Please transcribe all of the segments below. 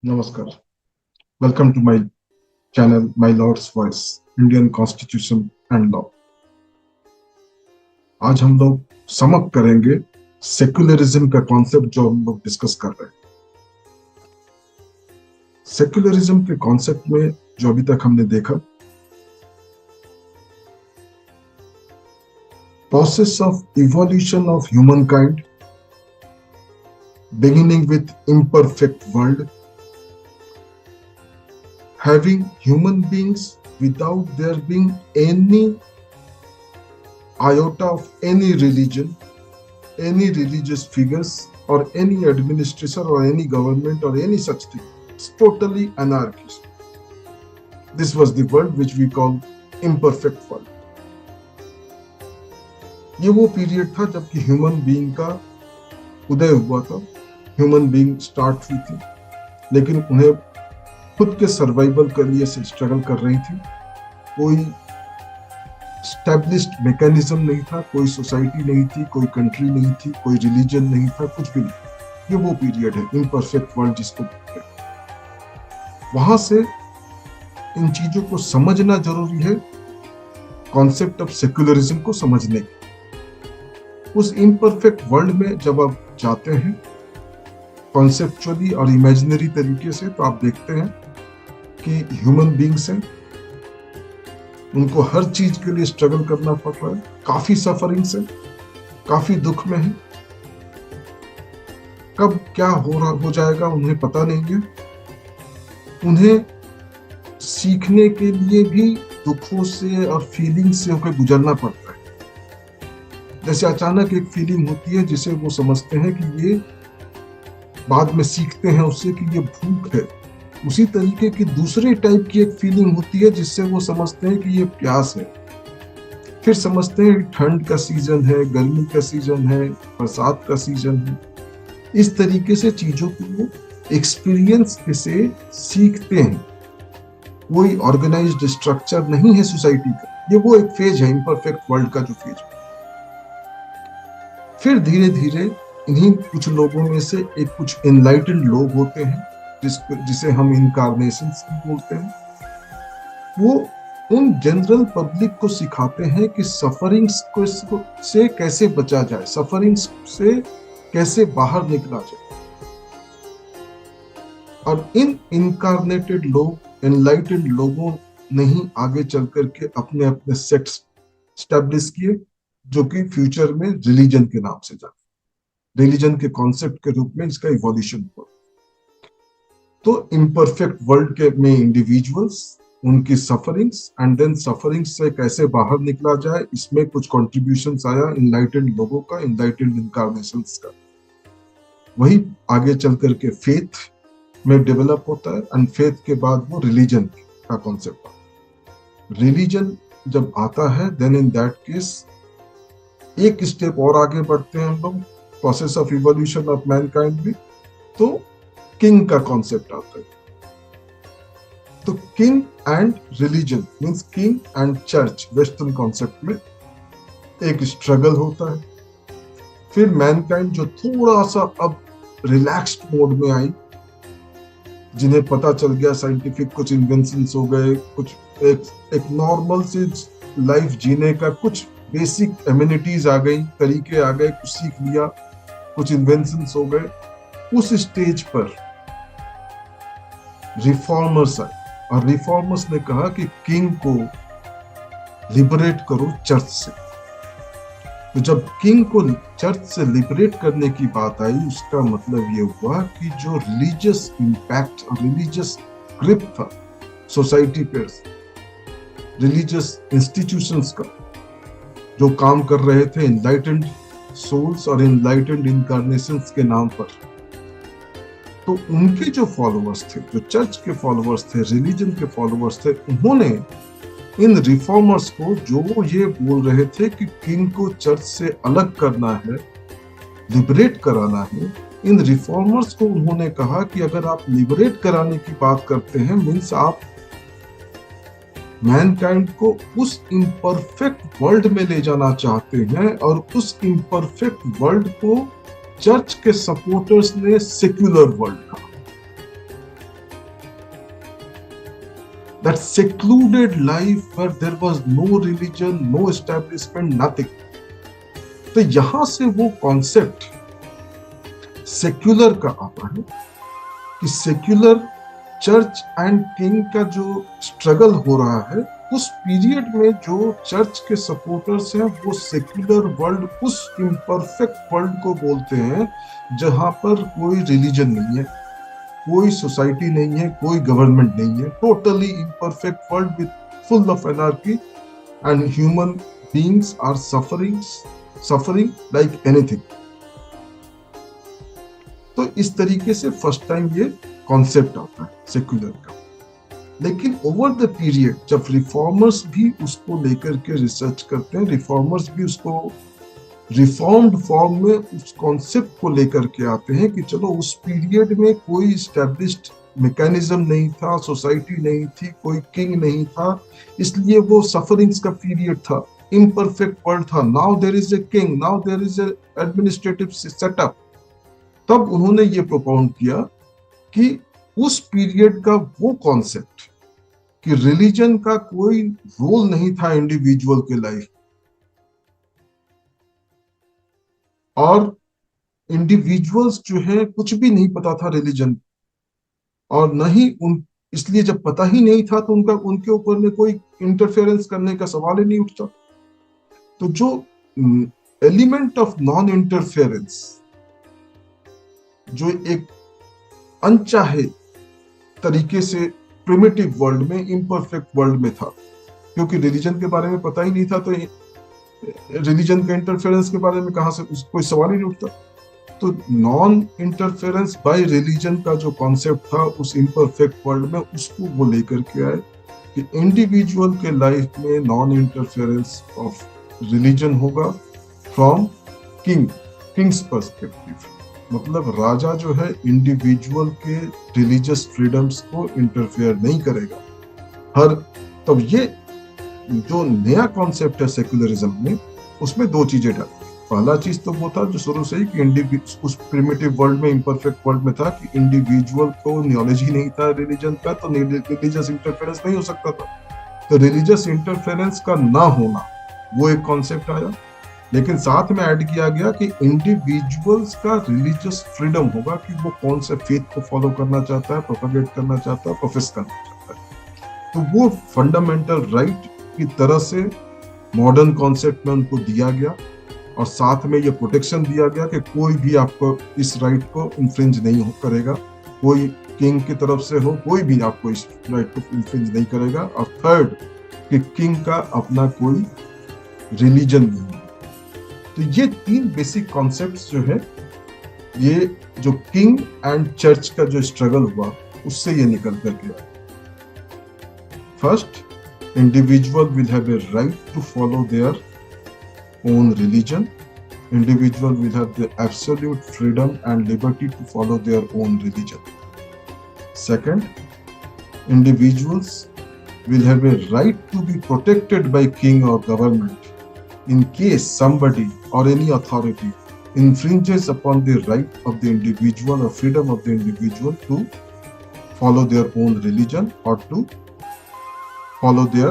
नमस्कार। Welcome to my channel my lords voice Indian constitution and law. आज हम लोग समअप करेंगे सेक्युलरिज्म का कॉन्सेप्ट जो हम लोग डिस्कस कर रहे हैं। सेक्युलरिज्म के कॉन्सेप्ट में जो अभी तक हमने देखा, process of evolution of human kind beginning with imperfect world, having human beings without there being any iota of any religion, any religious figures, or any administration, or any government, or any such thing. It's totally anarchist. This was the world which we call imperfect world. ये वो period था जबकि human being का उदय हुआ था, human being start हुई थी, लेकिन उन्हें खुद के सर्वाइवल के लिए से स्ट्रगल कर रही थी। कोई स्टैब्लिश्ड मैकेनिज्म नहीं था, कोई सोसाइटी नहीं थी, कोई कंट्री नहीं थी, कोई रिलीजन नहीं था, कुछ भी नहीं। ये वो पीरियड है इम्परफेक्ट वर्ल्ड जिसको बोलते हैं। वहां से इन चीजों को समझना जरूरी है, कॉन्सेप्ट ऑफ सेक्युलरिज्म को समझने के। उस इम्परफेक्ट वर्ल्ड में जब आप जाते हैं कॉन्सेप्चुअली और इमेजिनरी तरीके से, तो आप देखते हैं कि ह्यूमन बीइंग्स हैं, उनको हर चीज के लिए स्ट्रगल करना पड़ रहा है, काफी सफरिंग्स है, काफी दुख में है। कब क्या हो जाएगा उन्हें पता नहीं है। उन्हें सीखने के लिए भी दुखों से और फीलिंग से होकर गुजरना पड़ता है। जैसे अचानक एक फीलिंग होती है जिसे वो समझते हैं कि ये, बाद में सीखते हैं उससे कि ये भूख है। उसी तरीके की दूसरे टाइप की एक फीलिंग होती है जिससे वो समझते हैं कि ये प्यास है। फिर समझते हैं कि ठंड का सीजन है, गर्मी का सीजन है, बरसात का सीजन है। इस तरीके से चीजों को वो एक्सपीरियंस से सीखते हैं। कोई ऑर्गेनाइज्ड स्ट्रक्चर नहीं है सोसाइटी का। ये वो एक फेज है इम्परफेक्ट वर्ल्ड का जो फेज है। फिर धीरे धीरे इन्हीं कुछ लोगों में से एक कुछ एनलाइटेंड लोग होते हैं जिसे हम इनकार्नेशंस भी बोलते हैं। वो उन जनरल पब्लिक को सिखाते हैं कि सफरिंग्स से कैसे बचा जाए, सफरिंग्स से कैसे बाहर निकला जाए। और इन इनकारनेटेड लोग, एनलाइटेंड लोगों ने ही आगे चल करके अपने अपने सेक्ट्स स्टैब्लिश किए, जो कि फ्यूचर में रिलीजन के नाम से जाते, रिलीजन के कॉन्सेप्ट के रूप में इसका इवोल्यूशन हुआ। तो इम्परफेक्ट वर्ल्ड के में इंडिविजुअल्स, उनकी सफरिंग्स एंड देन सफरिंग्स से कैसे बाहर निकला जाए, इसमें कुछ कंट्रीब्यूशंस आया इनलाइटेंड लोगों का, इनलाइटेंड इनकारनेशंस का। वही आगे चल करके फेथ में डेवलप होता है एंड फेथ के बाद वो रिलीजन का कॉन्सेप्ट आता है। रिलीजन जब आता है देन इन दैट केस एक स्टेप और आगे बढ़ते हैं हम लोग process of evolution of Mankind में, तो किंग का कॉन्सेप्ट आता है। तो king and religion means king and church western concept में एक स्ट्रगल होता है। फिर मैनकाइंड जो थोड़ा सा अब रिलैक्स्ड मोड में आई, जिन्हें पता चल गया साइंटिफिक कुछ इन्वेंशंस हो गए, कुछ एक नॉर्मल सी लाइफ जीने का कुछ बेसिक एमिनिटीज आ गई, तरीके आ गए, कुछ सीख लिया, कुछ इन्वेंशंस हो गए। उस स्टेज पर रिफॉर्मर्स आए और रिफॉर्मर्स ने कहा कि किंग को लिबरेट करो चर्च से। तो जब किंग को चर्च से लिबरेट करने की बात आई, उसका मतलब ये हुआ कि जो रिलीजियस इंपैक्ट और रिलीजियस ग्रिप था सोसाइटी पर, रिलीजियस इंस्टीट्यूशंस का, जो काम कर रहे थे इनलाइटेंड सोल्स और इनलाइटेंड इनकारनेशंस के नाम पर, तो उनके जो फॉलोअर्स थे, जो चर्च के फॉलोअर्स थे, रिलीजन के फॉलोअर्स थे, उन्होंने इन रिफॉर्मर्स को, जो ये बोल रहे थे कि किंग को चर्च से अलग करना है, लिबरेट कराना है, इन रिफॉर्मर्स को उन्होंने कहा कि अगर आप लिबरेट कराने की बात करते हैं, मीन्स आप मैनकाइंड को उस इम्परफेक्ट वर्ल्ड में ले जाना चाहते हैं, और उस इम्परफेक्ट वर्ल्ड को चर्च के सपोर्टर्स ने सेक्युलर वर्ल्ड कहा। secluded life where there was no religion, no establishment, nothing. तो यहां से वो कॉन्सेप्ट सेक्युलर का आता है कि सेक्युलर चर्च एंड किंग का जो स्ट्रगल हो रहा है, उस पीरियड में जो चर्च के सपोर्टर्स हैं वो सेक्युलर वर्ल्ड, उस इम्परफेक्ट वर्ल्ड को बोलते हैं जहां पर कोई रिलीजन नहीं है, कोई सोसाइटी नहीं है, कोई गवर्नमेंट नहीं है, totally imperfect world with full of anarchy and human beings are suffering like anything. तो इस तरीके से फर्स्ट टाइम ये कॉन्सेप्ट आता है सेक्युलर का। लेकिन ओवर द पीरियड जब रिफॉर्मर्स भी उसको लेकर के रिसर्च करते हैं, रिफॉर्मर्स भी उसको रिफॉर्म्ड फॉर्म में उस कॉन्सेप्ट को लेकर के आते हैं कि चलो उस पीरियड में कोई स्टैब्लिश्ड मैकेनिज्म नहीं था, सोसाइटी नहीं थी, कोई किंग नहीं था, इसलिए वो सफरिंग्स का पीरियड था, इम्परफेक्ट वर्ल्ड था। Now there is a king, now there is a administrative setup. तब उन्होंने ये प्रोपाउंड किया कि उस पीरियड का वो कॉन्सेप्ट कि रिलीजन का कोई रोल नहीं था इंडिविजुअल के लाइफ, और इंडिविजुअल्स जो है कुछ भी नहीं पता था रिलीजन, और न ही उन, इसलिए जब पता ही नहीं था तो उनके ऊपर में कोई इंटरफेरेंस करने का सवाल ही नहीं उठता। तो जो एलिमेंट ऑफ नॉन इंटरफेरेंस जो एक अनचाहे तरीके से प्रिमिटिव वर्ल्ड में, इम्परफेक्ट वर्ल्ड में था, क्योंकि रिलीजन के बारे में पता ही नहीं था, तो रिलीजन के इंटरफेरेंस के बारे में कहां से कोई सवाल ही नहीं उठता। तो नॉन इंटरफेरेंस बाय रिलीजन का जो कॉन्सेप्ट था उस इम्परफेक्ट वर्ल्ड में, उसको वो लेकर के आए कि इंडिविजुअल के लाइफ में नॉन इंटरफेरेंस ऑफ रिलीजन होगा फ्रॉम किंग्स पर्सपेक्टिव। मतलब राजा जो है इंडिविजुअल के रिलीजियस फ्रीडम्स को इंटरफेयर नहीं करेगा हर। तब ये जो नया कॉन्सेप्ट है सेक्युलरिज्म में, उसमें दो चीजें डाली। पहला चीज तो वो था जो शुरू से ही कि उस प्रिमिटिव वर्ल्ड में, इम्परफेक्ट वर्ल्ड में था कि इंडिविजुअल को नॉलेज ही नहीं था रिलीजन का, तो रिलीजियस इंटरफेरेंस नहीं हो सकता था। तो रिलीजियस इंटरफेरेंस का ना होना वो एक कॉन्सेप्ट आया, लेकिन साथ में ऐड किया गया कि इंडिविजुअल्स का रिलीजियस फ्रीडम होगा कि वो कौन से फेथ को फॉलो करना चाहता है, प्रोपेगेट करना चाहता है, प्रोफेस करना चाहता है। तो वो फंडामेंटल राइट की तरह से मॉडर्न कॉन्सेप्ट में उनको दिया गया, और साथ में ये प्रोटेक्शन दिया गया कि कोई भी आपको इस राइट को इन्फ्रिंज नहीं करेगा, कोई किंग की तरफ से हो, कोई भी आपको इस राइट को इन्फ्रिंज नहीं करेगा। और थर्ड कि किंग का अपना कोई रिलीजन नहीं है। तो ये तीन बेसिक कॉन्सेप्ट्स जो है, ये जो किंग एंड चर्च का जो स्ट्रगल हुआ उससे ये निकल कर गया। First, individual will have a right to follow their own religion. Individual will have the absolute freedom and liberty to follow their own religion. Second, individuals will have a right to be protected by king or government in case somebody or any authority infringes upon the right of the individual or freedom of the individual to follow their own religion or to follow their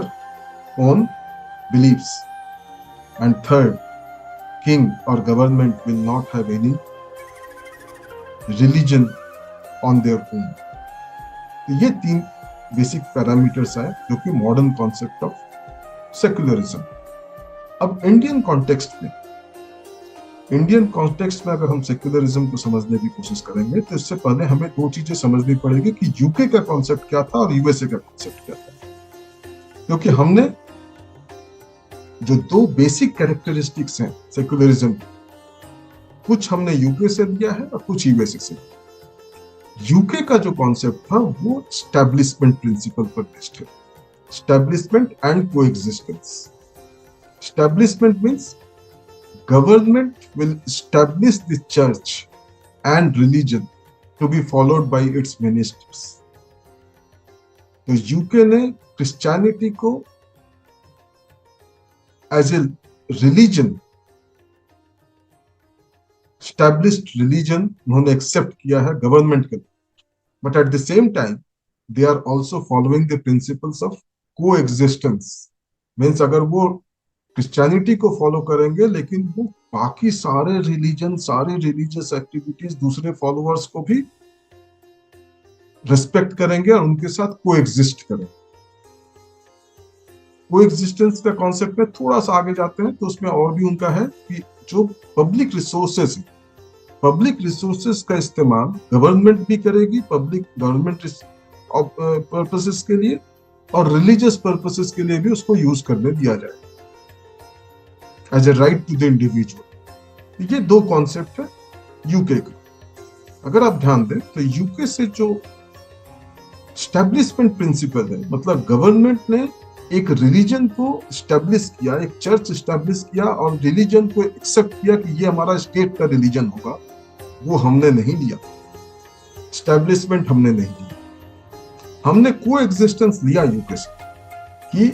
own beliefs. And third, king or government will not have any religion on their own. तो ये तीन basic parameters है जो कि modern concept of secularism. अब Indian context में अगर हम सेक्युलरिज्म को समझने की कोशिश करेंगे तो इससे पहले हमें दो चीजें समझनी पड़ेगी कि यूके का कॉन्सेप्ट क्या था और यूएसए का कॉन्सेप्ट क्या था। क्योंकि हमने जो दो बेसिक कैरेक्टरिस्टिक्स हैं सेक्युलरिज्म, कुछ हमने यूके से लिया है और कुछ यूएसए से। यूके का जो कॉन्सेप्ट था वो एस्टैब्लिशमेंट प्रिंसिपल पर बेस्ड है। Establishment and coexistence. Establishment means government will establish the church and religion to be followed by its ministers. तो यूके ने क्रिश्चियनिटी को as a religion, established religion उन्होंने एक्सेप्ट किया है गवर्नमेंट के, but at the same time they are also following the principles of coexistence means अगर वो Christianity को फॉलो करेंगे लेकिन वो बाकी सारे रिलीजन, सारे रिलीजियस एक्टिविटीज, दूसरे फॉलोअर्स को भी रिस्पेक्ट करेंगे और उनके साथ को एग्जिस्ट करेंगे। को एग्जिस्टेंस का कॉन्सेप्ट में थोड़ा सा आगे जाते हैं तो उसमें और भी उनका है कि जो पब्लिक रिसोर्सेस का इस्तेमाल गवर्नमेंट भी करेगी, पब्लिक गवर्नमेंट पर्पसेस के लिए और रिलीजियस पर्पसेस के लिए भी उसको यूज करने दिया जाए as a right to the individual. ये दो कॉन्सेप्ट है यूके का। अगर आप ध्यान दें तो यूके से जो स्टैब्लिशमेंट प्रिंसिपल है, मतलब गवर्नमेंट ने एक रिलीजन को स्टैब्लिश किया, एक चर्च स्टैब्लिश किया और रिलीजन को एक्सेप्ट किया कि ये हमारा स्टेट का रिलीजन होगा, वो हमने नहीं लिया। स्टैब्लिशमेंट हमने नहीं लिया, हमने को एग्जिस्टेंस लिया यूके से कि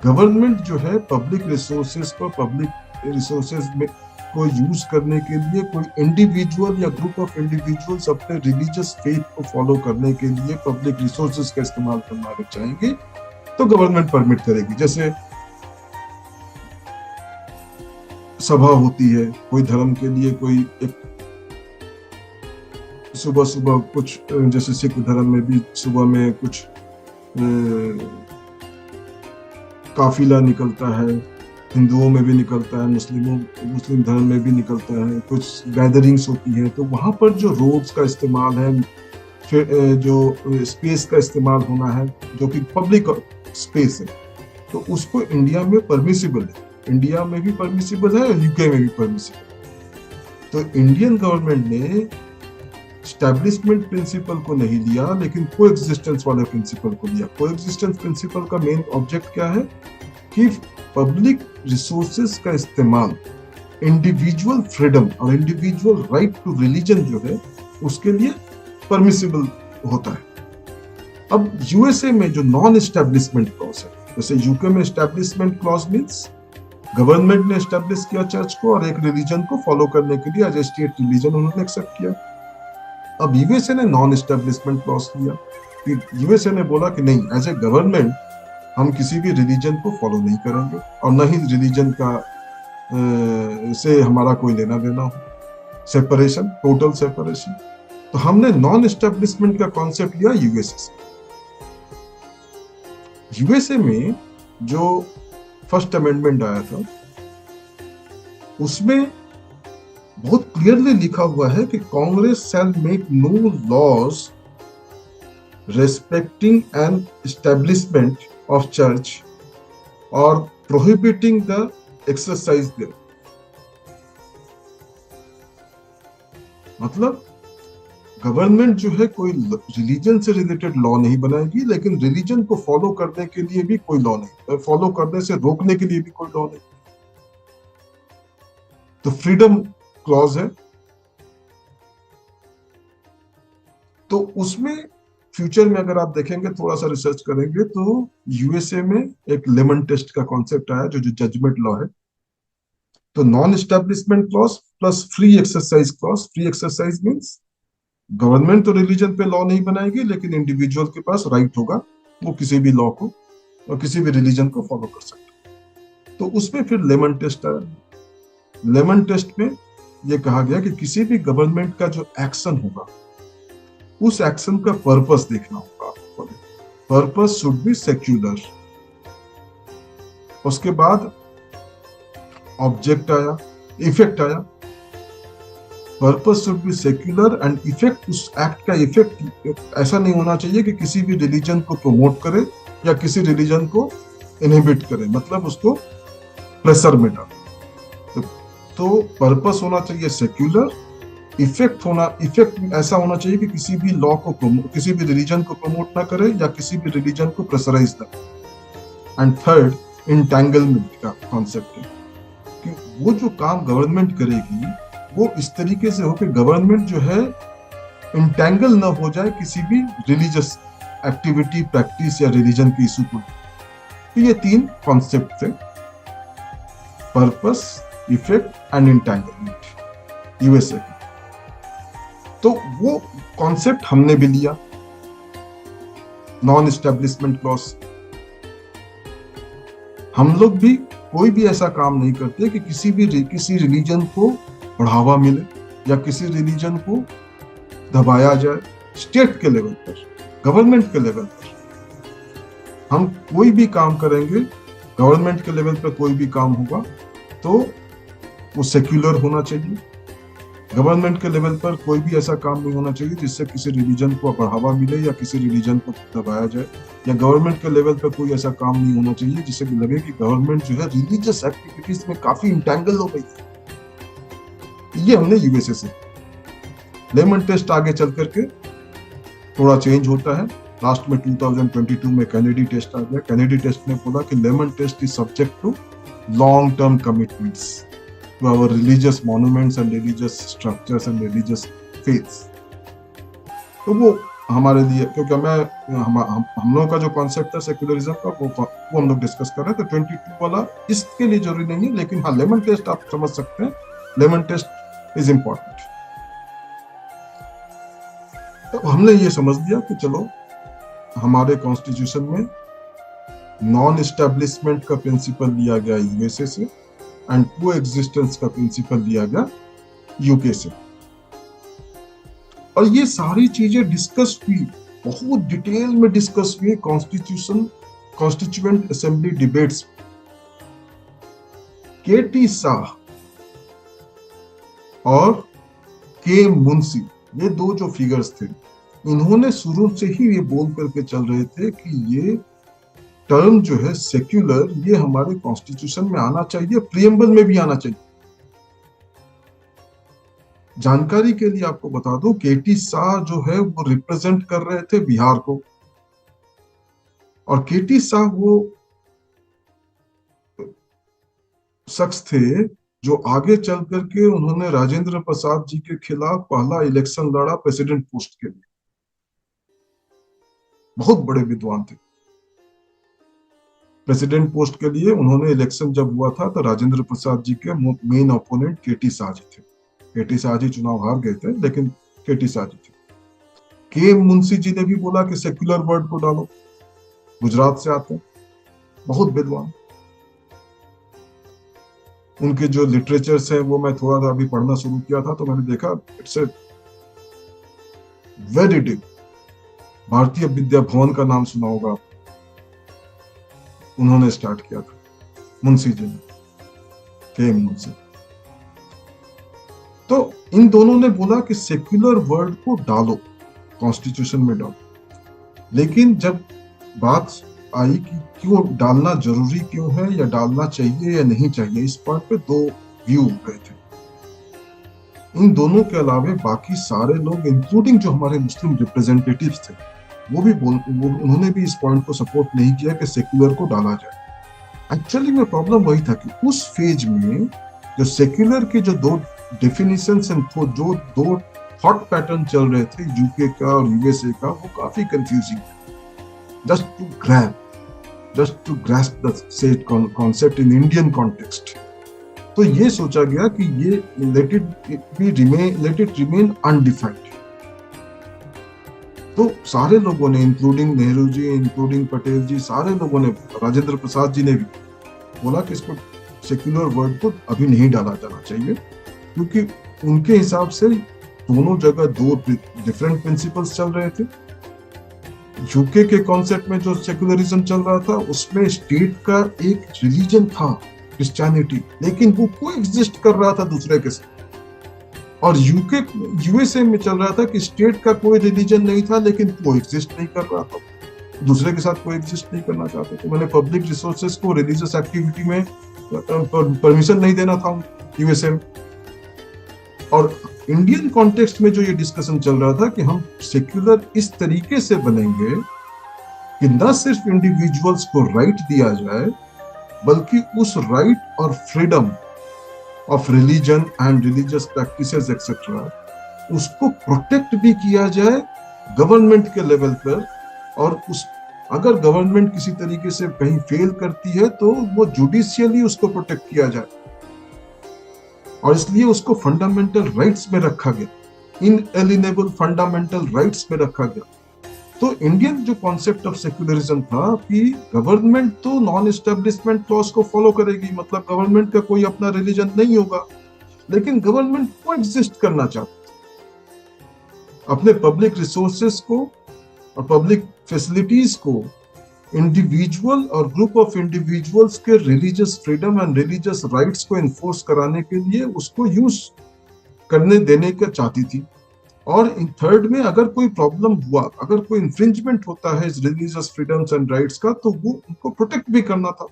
गवर्नमेंट जो है पब्लिक रिसोर्सेज में को यूज करने के लिए कोई इंडिविजुअल या ग्रुप ऑफ इंडिविजुअल्स अपने रिलीजियस फेथ को फॉलो करने के लिए पब्लिक रिसोर्सेज का इस्तेमाल करना अगर चाहेंगे तो गवर्नमेंट परमिट करेगी। जैसे सभा होती है कोई धर्म के लिए, कोई एक सुबह सुबह कुछ, जैसे सिख धर्म में भी सुबह में कुछ काफिला निकलता है, हिंदुओं में भी निकलता है, मुस्लिम धर्म में भी निकलता है, कुछ गैदरिंग्स होती है, तो वहां पर जो रोड्स का इस्तेमाल है, फिर जो स्पेस का इस्तेमाल होना है जो कि पब्लिक स्पेस है, तो उसको इंडिया में परमिसिबल है, इंडिया में भी परमिसिबल है और यूके में भी परमिसिबल। तो इंडियन गवर्नमेंट ने स्टैब्लिशमेंट प्रिंसिपल को नहीं लिया लेकिन को एग्जिस्टेंस वाले प्रिंसिपल को लिया। को एग्जिस्टेंस प्रिंसिपल का मेन ऑब्जेक्ट क्या है कि पब्लिक रिसोर्सेज का इस्तेमाल इंडिविजुअल फ्रीडम और इंडिविजुअल राइट टू रिलीजन जो है उसके लिए परमिसिबल होता है। अब यूएसए में जो नॉन एस्टेब्लिशमेंट क्लॉज है, जैसे यूके में एस्टेब्लिशमेंट क्लॉज मींस गवर्नमेंट ने एस्टेब्लिश किया चर्च को और एक रिलीजन को फॉलो करने के लिए एज ए स्टेट रिलीजन उन्होंने एक्सेप्ट किया। अब यूएसए ने नॉन एस्टेब्लिशमेंट क्लॉज लिया, यूएसए ने बोला कि नहीं, एज ए गवर्नमेंट हम किसी भी रिलीजन को फॉलो नहीं करेंगे और न ही रिलीजन का से हमारा कोई लेना देना हो, सेपरेशन, टोटल सेपरेशन। तो हमने नॉन एस्टेब्लिशमेंट का कॉन्सेप्ट लिया यूएसए से। यूएसए में जो फर्स्ट अमेंडमेंट आया था उसमें बहुत क्लियरली लिखा हुआ है कि Congress shall make no laws respecting an establishment of church or prohibiting the exercise there। मतलब गवर्नमेंट जो है कोई रिलीजन से रिलेटेड लॉ नहीं बनाएगी लेकिन रिलीजन को फॉलो करने के लिए भी कोई लॉ नहीं, फॉलो करने से रोकने के लिए भी कोई लॉ नहीं। तो फ्रीडम क्लॉज है। तो उसमें फ्यूचर में अगर आप देखेंगे, थोड़ा सा रिसर्च करेंगे तो यूएसए में एक लेमन टेस्ट का कॉन्सेप्ट आया जो जजमेंट लॉ है। तो non establishment clause plus free exercise clause. Free exercise means government तो रिलीजन पे लॉ नहीं बनाएगी लेकिन इंडिविजुअल के पास राइट होगा, वो किसी भी लॉ को और किसी भी रिलीजन को फॉलो कर सकता है। तो उसमें फिर लेमन टेस्ट आया। लेमन टेस्ट में यह कहा गया कि किसी भी गवर्नमेंट का जो एक्शन होगा उस एक्शन का पर्पस देखना होगा आपको। Purpose should be secular. उसके बाद ऑब्जेक्ट आया, इफेक्ट आया। Purpose should be secular and effect, उस एक्ट का इफेक्ट ऐसा नहीं होना चाहिए कि किसी भी रिलीजन को प्रमोट करे या किसी रिलीजन को इनहिबिट करे, मतलब उसको प्रेशर में डाले। तो पर्पस होना चाहिए सेक्युलर। इफेक्ट ऐसा होना चाहिए कि किसी भी लॉ को किसी भी रिलीजन को प्रमोट ना करे या किसी भी रिलीजन को प्रेशराइज ना करे। एंड थर्ड, इंटैंगलमेंट का कॉन्सेप्ट है कि वो जो काम गवर्नमेंट करेगी वो इस तरीके से हो कि गवर्नमेंट जो है इंटैंगल ना हो जाए किसी भी रिलीजियस एक्टिविटी, प्रैक्टिस या रिलीजन के इशू को। तो ये तीन कॉन्सेप्ट थे, purpose, effect and entanglement USA के। तो वो कॉन्सेप्ट हमने भी लिया, नॉन एस्टेब्लिशमेंट क्लॉज हम लोग भी कोई भी ऐसा काम नहीं करते कि किसी रिलीजन को बढ़ावा मिले या किसी रिलीजन को दबाया जाए। स्टेट के लेवल पर, गवर्नमेंट के लेवल पर हम कोई भी काम करेंगे, गवर्नमेंट के लेवल पर कोई भी काम होगा तो वो सेक्युलर होना चाहिए। गवर्नमेंट के लेवल पर कोई भी ऐसा काम नहीं होना चाहिए जिससे किसी रिलीजन को बढ़ावा मिले या किसी रिलीजन को दबाया जाए। या गवर्नमेंट के लेवल पर कोई ऐसा काम नहीं होना चाहिए जिससे भी लगे कि गवर्नमेंट जो है रिलीजियस एक्टिविटीज में काफी इंटेंगल हो गई है। ये हमने यूएसए से, लेमन टेस्ट आगे चल करके थोड़ा चेंज होता है। लास्ट में 2022 में कैनेडी टेस्ट आ गया। कैनेडी टेस्ट ने बोला कि lemon test is subject to long term commitments to our religious monuments and religious structures and religious faiths। तो वो हमारे लिए, क्योंकि हम लोगों का जो कॉन्सेप्ट है सेक्युलरिज्म का वो हम लोग डिस्कस कर रहे हैं, तो 22 वाला इसके लिए जरूरी नहीं है, लेकिन हाँ लेमन टेस्ट आप समझ सकते हैं, लेमन टेस्ट इज इम्पोर्टेंट। तो हमने ये समझ लिया कि चलो हमारे कॉन्स्टिट्यूशन में नॉन एस्टेब्लिशमेंट का प्रिंसिपल लिया गया यूएसए से एंड को एग्जिस्टेंस का प्रिंसिपल दिया गया यूके से। और ये सारी चीजें डिस्कस हुई, बहुत डिटेल में डिस्कस हुई कॉन्स्टिट्यूएंट असेंबली डिबेट्स। केटी शाह और के मुंशी, ये दो जो फिगर्स थे, इन्होंने शुरू से ही ये बोल करके चल रहे थे कि ये टर्म जो है सेक्युलर, ये हमारे कॉन्स्टिट्यूशन में आना चाहिए, प्रियम्बल में भी आना चाहिए। जानकारी के लिए आपको बता दूं, केटी शाह जो है वो रिप्रेजेंट कर रहे थे बिहार को, और केटी शाह वो शख्स थे जो आगे चल करके उन्होंने राजेंद्र प्रसाद जी के खिलाफ पहला इलेक्शन लड़ा प्रेसिडेंट पोस्ट के लिए। बहुत बड़े विद्वान थे। प्रेसिडेंट पोस्ट के लिए उन्होंने इलेक्शन जब हुआ था तो राजेंद्र प्रसाद जी के मेन ओपोनेंट केटी शाह जी थे। केटी शाह जी चुनाव हार गए थे, लेकिन केटी शाह जी थे। के मुंशी जी ने भी बोला कि सेक्युलर वर्ड को डालो, गुजरात से आते हैं, बहुत विद्वान। उनके जो लिटरेचर्स हैं वो मैं थोड़ा सा अभी पढ़ना शुरू किया था, तो मैंने देखा it's a very deep. Bharatiya Vidya Bhavan का नाम सुना होगा, उन्होंने स्टार्ट किया था, मुंशी जी ने, के मुंशी। तो इन दोनों ने बोला कि सेक्युलर वर्ड को डालो, कॉन्स्टिट्यूशन में डालो। लेकिन जब बात आई कि क्यों डालना जरूरी क्यों है, या डालना चाहिए या नहीं चाहिए, इस पॉइंट पे दो व्यू हो गए थे। इन दोनों के अलावा बाकी सारे लोग, इंक्लूडिंग जो हमारे मुस्लिम रिप्रेजेंटेटिव्स थे, उन्होंने भी इस पॉइंट को सपोर्ट नहीं किया कि सेक्युलर को डाला जाए। एक्चुअली में प्रॉब्लम वही था कि उस फेज में जो सेक्युलर के जो दो डेफिनेशंस एंड जो दो थॉट पैटर्न चल रहे थे, यूके का और यूएसए का, वो काफी कंफ्यूजिंग है। Just to grasp the said concept in Indian context, तो ये सोचा गया कि ये लेट इट रिमेन अनडिफाइंड। तो सारे लोगों ने, इंक्लूडिंग नेहरू जी, इंक्लूडिंग पटेल जी, सारे लोगों ने, राजेंद्र प्रसाद जी ने भी बोला कि इसको सेक्युलर वर्ड को अभी नहीं डाला जाना चाहिए, क्योंकि उनके हिसाब से दोनों जगह दो डिफरेंट प्रिंसिपल्स चल रहे थे। यूके के कॉन्सेप्ट में जो सेक्युलरिज्म चल रहा था, उसमें स्टेट का एक रिलीजन था, क्रिश्चियनिटी, लेकिन वो कोएग्जिस्ट कर रहा था दूसरे के साथ। और यूएसए में चल रहा था कि स्टेट का कोई रिलीजन नहीं था, लेकिन कोएग्जिस्ट नहीं कर रहा था, दूसरे के साथ कोएग्जिस्ट नहीं करना चाहते थे। मैंने पब्लिक रिसोर्सेज को रिलीजियस एक्टिविटी में परमिशन नहीं देना था यूएसए में। और इंडियन कॉन्टेक्स्ट में जो ये डिस्कशन चल रहा था कि हम सेक्युलर इस तरीके से बनेंगे कि न सिर्फ इंडिविजुअल्स को राइट दिया जाए, बल्कि उस राइट और freedom of religion and religious practices etcetera, उसको प्रोटेक्ट भी किया जाए गवर्नमेंट के लेवल पर। और अगर गवर्नमेंट किसी तरीके से कहीं फेल करती है तो वो जुडिशियली उसको प्रोटेक्ट किया जाए। और इसलिए उसको फंडामेंटल राइट्स में रखा गया, इनएलिनेबल फंडामेंटल राइट्स में रखा गया। तो इंडियन जो कॉन्सेप्ट ऑफ सेक्युलरिज्म था कि गवर्नमेंट तो नॉन एस्टेब्लिशमेंट क्लॉज को फॉलो करेगी, मतलब गवर्नमेंट का कोई अपना रिलीजन नहीं होगा, लेकिन गवर्नमेंट को एग्जिस्ट करना चाहती है, अपने पब्लिक रिसोर्सेस को और पब्लिक फैसिलिटीज को इंडिविजुअल और ग्रुप ऑफ इंडिविजुअल्स के religious freedom and religious rights को इन्फोर्स कराने के लिए उसको यूज करने देने का चाहती थी। और इन थर्ड में अगर कोई प्रॉब्लम हुआ, अगर कोई इंफ्रिंजमेंट होता है रिलीजियस फ्रीडम्स एंड राइट्स का, तो वो उनको प्रोटेक्ट भी करना था।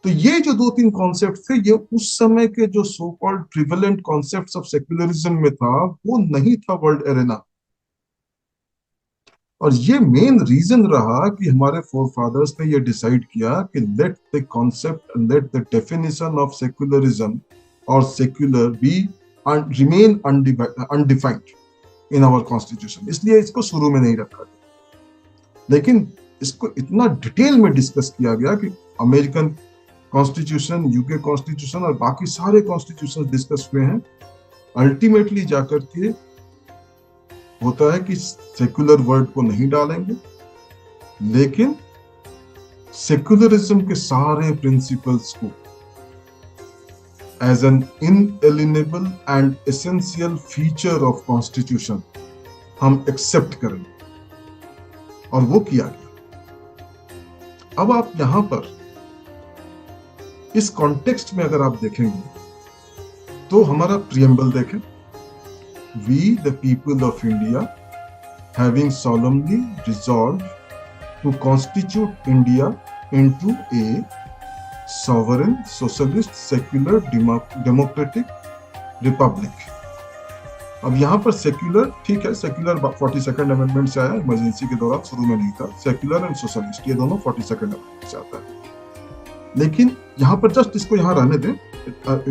तो ये जो दो तीन कॉन्सेप्ट थे, ये उस समय के जो so called prevalent concepts of secularism में था, वो नहीं था वर्ल्ड एरेना। और ये मेन रीजन रहा कि हमारे फोरफादर्स ने ये डिसाइड किया कि let the concept and let the definition of secularism और secular be remain undefined in our constitution, इसलिए इसको शुरू में नहीं रखा गया। लेकिन इसको इतना डिटेल में डिस्कस किया गया कि अमेरिकन कॉन्स्टिट्यूशन, यूके कॉन्स्टिट्यूशन और बाकी सारे कॉन्स्टिट्यूशन डिस्कस हुए हैं। अल्टीमेटली जाकर के होता है कि सेक्युलर वर्ड को नहीं डालेंगे, लेकिन सेक्युलरिज्म के सारे प्रिंसिपल्स को as an inalienable and essential feature of constitution हम एक्सेप्ट करेंगे, और वो किया गया। अब आप यहां पर इस कॉन्टेक्स्ट में अगर आप देखेंगे तो हमारा प्रियम्बल देखें, We, the people of India, having solemnly resolved to constitute India into a sovereign, socialist, secular, democratic republic. अब यहाँ पर सेक्युलर, ठीक है, सेक्युलर 42nd अमेंडमेंट से आया, इमरजेंसी के दौरान, शुरू में नहीं था। सेक्युलर एंड सोशलिस्ट ये दोनों 42nd अमेंडमेंट से आता है। लेकिन यहाँ पर जस्ट इसको यहाँ रहने दें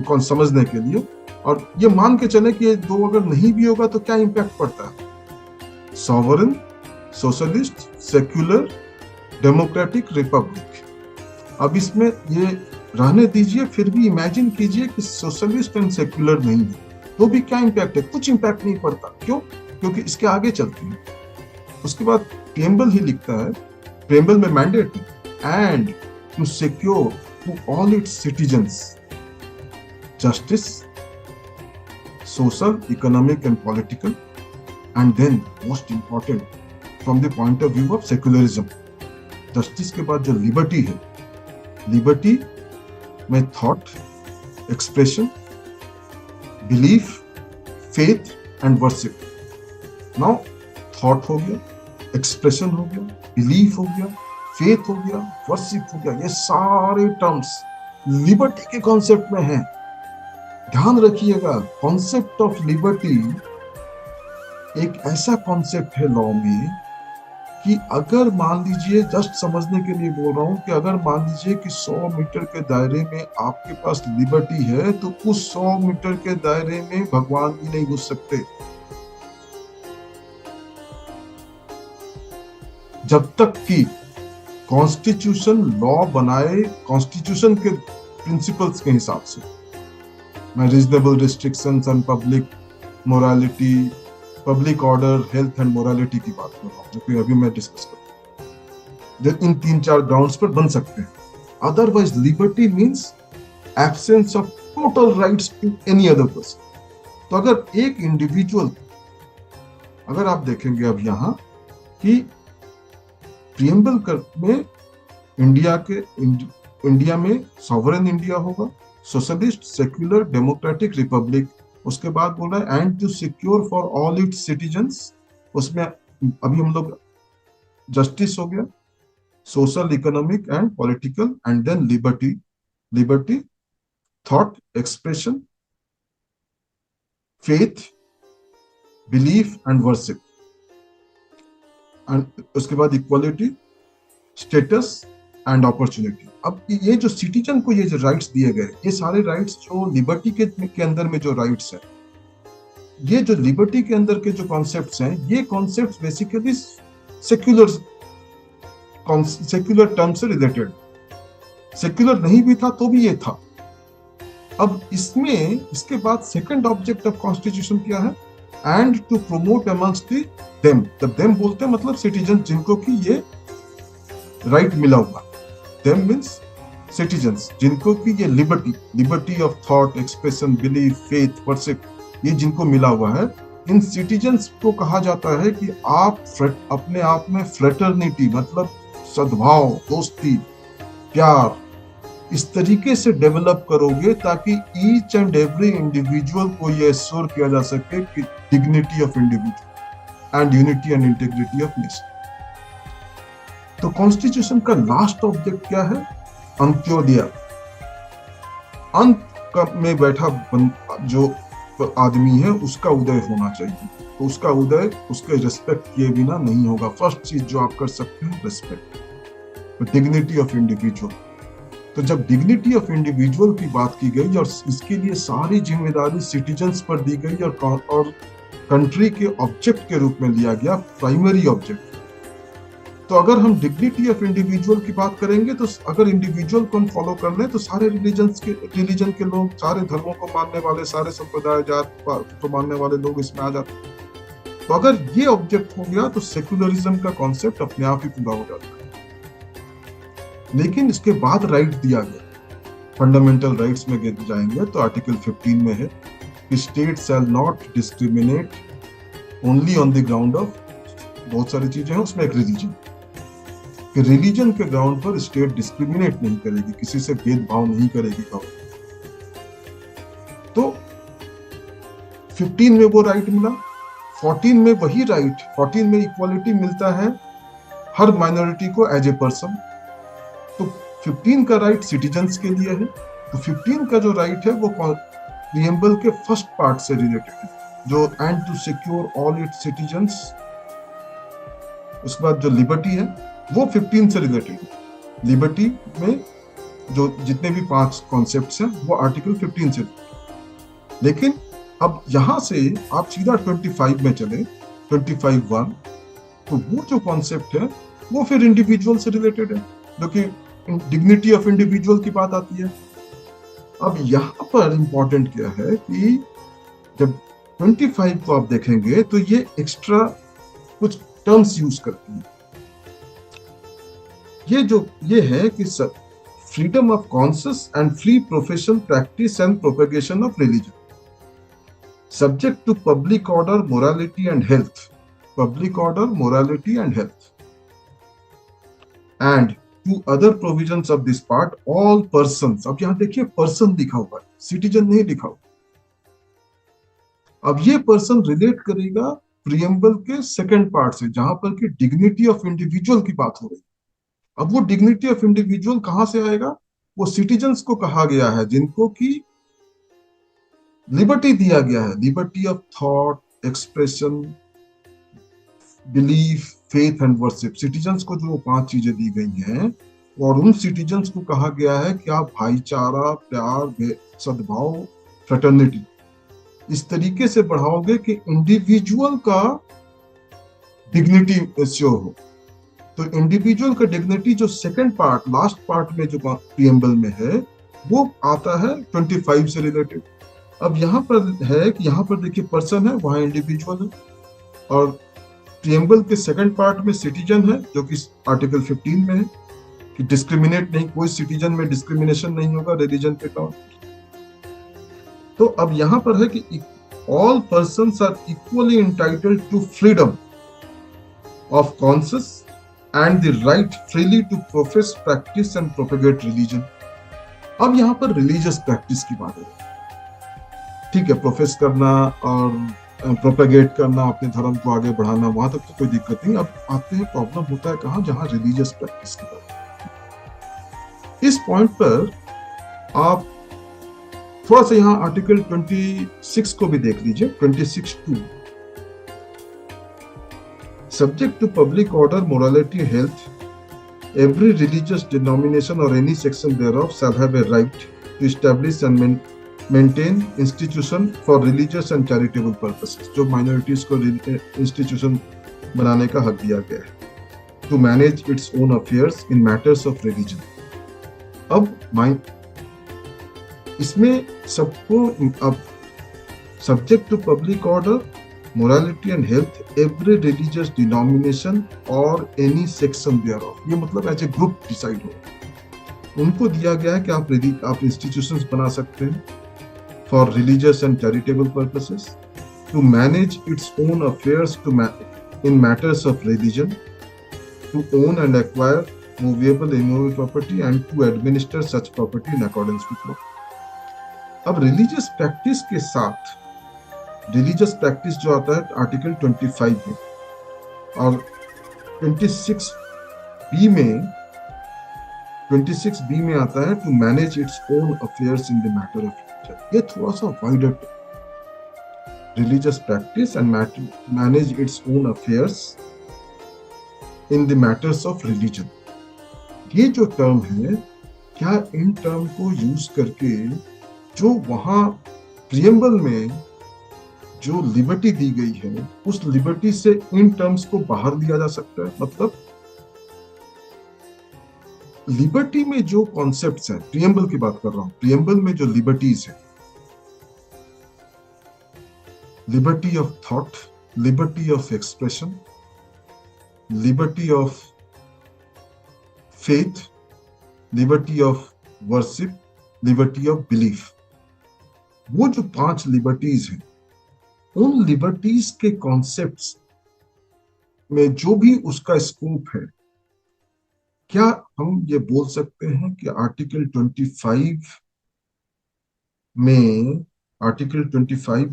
कौन समझने के लिए, और ये मान के चले कि ये दो अगर नहीं भी होगा तो क्या इंपैक्ट पड़ता है। Sovereign, socialist, secular, democratic Republic. अब इसमें ये रहने दीजिए, फिर भी इमेजिन कीजिए कि सोशलिस्ट एंड सेक्युलर नहीं है, तो भी क्या इंपैक्ट है? कुछ इंपैक्ट नहीं पड़ता। क्यों? क्योंकि इसके आगे चलते हैं। उसके बाद प्रियम्बल ही लिखता है, प्रियम्बल में mandate and to secure to all its citizens justice, social, economic and political, and then most important from the point of view of secularism, justice के बाद जो liberty है, liberty में thought, expression, belief, faith and worship. Now thought हो गया, expression हो गया, belief हो गया, faith हो गया, worship हो गया, ये सारे terms liberty के concept में हैं। ध्यान रखिएगा, कॉन्सेप्ट ऑफ लिबर्टी एक ऐसा कॉन्सेप्ट है लॉ में कि अगर मान लीजिए, जस्ट समझने के लिए बोल रहा हूं, कि अगर मान लीजिए कि 100 मीटर के दायरे में आपके पास लिबर्टी है, तो उस 100 मीटर के दायरे में भगवान भी नहीं घुस सकते। जब तक कि कॉन्स्टिट्यूशन लॉ बनाए, कॉन्स्टिट्यूशन के प्रिंसिपल्स के हिसाब से, मैं reasonable restrictions and public morality, public order, health and morality की बात कर रहा हूँ, जो कि अभी मैं डिस्कस करूँ, इन 3-4 ग्राउंड्स पर बन सकते हैं। Otherwise liberty means absence of total rights to any other person. तो अगर एक इंडिविजुअल, अगर आप देखेंगे अब यहाँ कि प्रियम्बल में इंडिया में सॉवरेन इंडिया होगा, सोशलिस्ट, सेक्युलर, डेमोक्रेटिक रिपब्लिक। उसके बाद बोला and to secure for all its citizens, उसमें अभी हम लोग जस्टिस हो गया, social, economic and political, and then liberty, thought, expression, faith, belief and worship, and उसके बाद इक्वालिटी, स्टेटस एंड अपॉर्चुनिटी। अब ये जो सिटीजन को ये जो राइट्स दिए गए, ये सारे राइट्स जो लिबर्टी के अंदर में जो राइट्स है, ये जो लिबर्टी के अंदर के जो कॉन्सेप्ट्स हैं, ये कॉन्सेप्ट्स बेसिकली सेक्युलर टर्म से रिलेटेड। सेक्युलर नहीं भी था तो भी ये था। अब इसमें इसके बाद सेकंड ऑब्जेक्ट ऑफ कॉन्स्टिट्यूशन क्या है? And to promote amongst the them, जब देम बोलते हैं मतलब सिटीजन जिनको कि ये राइट मिला हुआ, देम मीन्स सिटीजन्स जिनको कि ये liberty of thought, expression, belief, faith, worship, ये जिनको मिला हुआ है, इन सिटीजन्स को कहा जाता है कि आप अपने आप में फ्रेटर्निटी मतलब सद्भाव, दोस्ती, प्यार इस तरीके से डेवलप करोगे ताकि ईच एंड एवरी इंडिविजुअल को ये एश्योर किया जा सके कि dignity of individual and unity and integrity of nation. तो कॉन्स्टिट्यूशन का लास्ट ऑब्जेक्ट क्या है? अंत्योदय। अंत में बैठा जो आदमी है उसका उदय होना चाहिए, तो उसका उदय उसके रिस्पेक्ट किए बिना नहीं होगा। फर्स्ट चीज जो आप कर सकते हैं रेस्पेक्ट, डिग्निटी ऑफ इंडिविजुअल। तो जब डिग्निटी ऑफ इंडिविजुअल की बात की गई और इसके लिए सारी जिम्मेदारी सिटीजन्स पर दी गई और कंट्री के ऑब्जेक्ट के रूप में लिया गया, प्राइमरी ऑब्जेक्ट। तो अगर हम डिग्निटी ऑफ इंडिविजुअल की बात करेंगे तो अगर इंडिविजुअल को हम फॉलो कर लें तो सारे रिलीजन के लोग, सारे धर्मों को मानने वाले, सारे संप्रदाय जात को मानने वाले लोग इसमें आ जाते हैं। तो अगर ये ऑब्जेक्ट हो गया तो सेक्युलरिज्म का कॉन्सेप्ट अपने आप ही पूरा हो जाता है। लेकिन इसके बाद राइट दिया गया, फंडामेंटल राइट्स में जाएंगे तो आर्टिकल 15 में है कि state shall not discriminate only on the ground of, बहुत सारी चीजें हैं उसमें, एक रिलीजन, कि रिलीजन के ग्राउंड पर स्टेट डिस्क्रिमिनेट नहीं करेगी, किसी से भेदभाव नहीं करेगी। तो 15 में वो राइट मिला, 14 में वही राइट, 14 में इक्वालिटी मिलता है हर माइनॉरिटी को एज ए पर्सन। तो 15 का राइट सिटीजन्स के लिए है। तो 15 का जो राइट है वो प्रीएम्बल के फर्स्ट पार्ट से रिलेटेड है, जो and to secure all its citizens. उसके बाद जो लिबर्टी है वो 15 से रिलेटेड है। लिबर्टी में जो जितने भी 5 कॉन्सेप्ट्स हैं वो आर्टिकल 15 से। लेकिन अब यहां से आप सीधा 25 में चले, 25(1), तो वो जो कॉन्सेप्ट है वो फिर इंडिविजुअल से रिलेटेड है, जो कि डिग्निटी ऑफ इंडिविजुअल की बात आती है। अब यहाँ पर इंपॉर्टेंट क्या है कि जब 25 को आप देखेंगे तो ये एक्स्ट्रा कुछ टर्म्स यूज करती है। ये है कि freedom of conscience and free profession, practice and propagation of religion, subject to public order, morality and health, public order, morality and health, and to other provisions of this part, all persons। अब यहां देखिए person लिखा हुआ है, citizen नहीं लिखा हुआ। अब ये पर्सन रिलेट करेगा प्रीएम्बल के सेकंड पार्ट से, जहां पर कि डिग्निटी ऑफ इंडिविजुअल की बात हो रही है। अब वो डिग्निटी ऑफ इंडिविजुअल कहां से आएगा? वो सिटीजन्स को कहा गया है जिनको की लिबर्टी दिया गया है, liberty of thought, expression, belief, faith and worship. Citizens को जो 5 चीजें दी गई हैं और उन सिटीजन्स को कहा गया है कि आप भाईचारा, प्यार, सद्भाव, फ्रेटर्निटी इस तरीके से बढ़ाओगे कि इंडिविजुअल का डिग्निटी श्योर हो। तो इंडिविजुअल का डिग्निटी जो सेकंड पार्ट, लास्ट पार्ट में जो प्रीएम्बल में है वो आता है 25 से रिलेटेड। अब यहाँ पर है कि यहाँ पर देखिए पर्सन है, वहां इंडिविजुअल है, और प्रीएम्बल के सेकंड पार्ट में सिटीजन है जो कि आर्टिकल 15 में है कि डिस्क्रिमिनेट नहीं, कोई सिटीजन में डिस्क्रिमिनेशन नहीं होगा रिलीजन के कारण। तो अब यहाँ पर है कि all persons are equally entitled to freedom of conscience and the right freely to profess, practice and propagate religion. अब यहाँ पर रिलीजियस प्रैक्टिस की बात है। ठीक है, प्रोफेस करना और प्रोपेगेट करना, अपने धर्म को आगे बढ़ाना, वहां तक तो कोई दिक्कत नहीं। अब आते हैं प्रॉब्लम होता है कहां? जहां रिलीजियस प्रैक्टिस की बात। इस पॉइंट पर आप थोड़ा सा यहाँ आर्टिकल 26 को भी देख लीजिए। 26(2), subject to public order, morality, health, every religious denomination और any section thereof shall have a right to establish and maintain institution for religious and charitable purposes। जो माइनॉरिटीज को इंस्टीट्यूशन बनाने का हक दिया गया है, to manage its own affairs in matters of religion। अब इसमें सबको अब subject to public order morality and health every religious denomination or any section thereof. ये मतलब एज ए ग्रुप डिसाइड हो। उनको दिया गया है कि आप इंस्टीट्यूशंस बना सकते हैं for religious and charitable purposes, to manage its own affairs in matters of religion, to own and acquire movable and immovable property and to administer such property in accordance with law. अब religious practice के साथ, religious practice जो आता है article 25 में और 26B में आता है to manage its own affairs in the matter of religion. ये थोड़ा सा wider religious practice and manage its own affairs in the matters of religion। ये जो टर्म है, क्या इन टर्म को यूज करके जो वहां प्रियम्बल में जो लिबर्टी दी गई है, उस लिबर्टी से इन टर्म्स को बाहर लिया जा सकता है? मतलब लिबर्टी में जो कॉन्सेप्ट्स हैं, प्रियम्बल की बात कर रहा हूं, प्रियम्बल में जो लिबर्टीज है, liberty of thought, liberty of expression, liberty of faith, liberty of worship, liberty of belief। वो जो 5 लिबर्टीज हैं, उन लिबर्टीज के कॉन्सेप्ट्स में जो भी उसका स्कोप है, क्या हम ये बोल सकते हैं कि आर्टिकल 25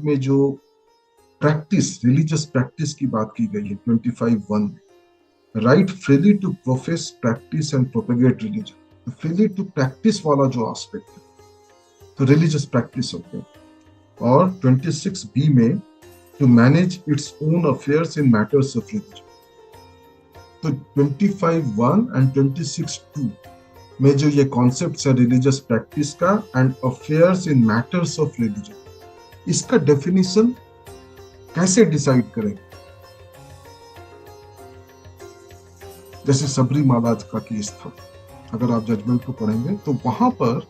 में जो प्रैक्टिस, रिलीजियस प्रैक्टिस की बात की गई है 25(1) में, right freely to profess, practice and propagate religion, freely to practice वाला जो एस्पेक्ट है, तो रिलीजियस प्रैक्टिस हो गया। और 26B में to manage its own affairs in matters of religion. तो 25(1) एंड 26(2) में जो ये कॉन्सेप्ट है रिलीजियस प्रैक्टिस का and affairs in matters of religion, इसका डेफिनेशन कैसे डिसाइड करें? जैसे सबरीमाला का केस था, अगर आप जजमेंट को पढ़ेंगे तो वहां पर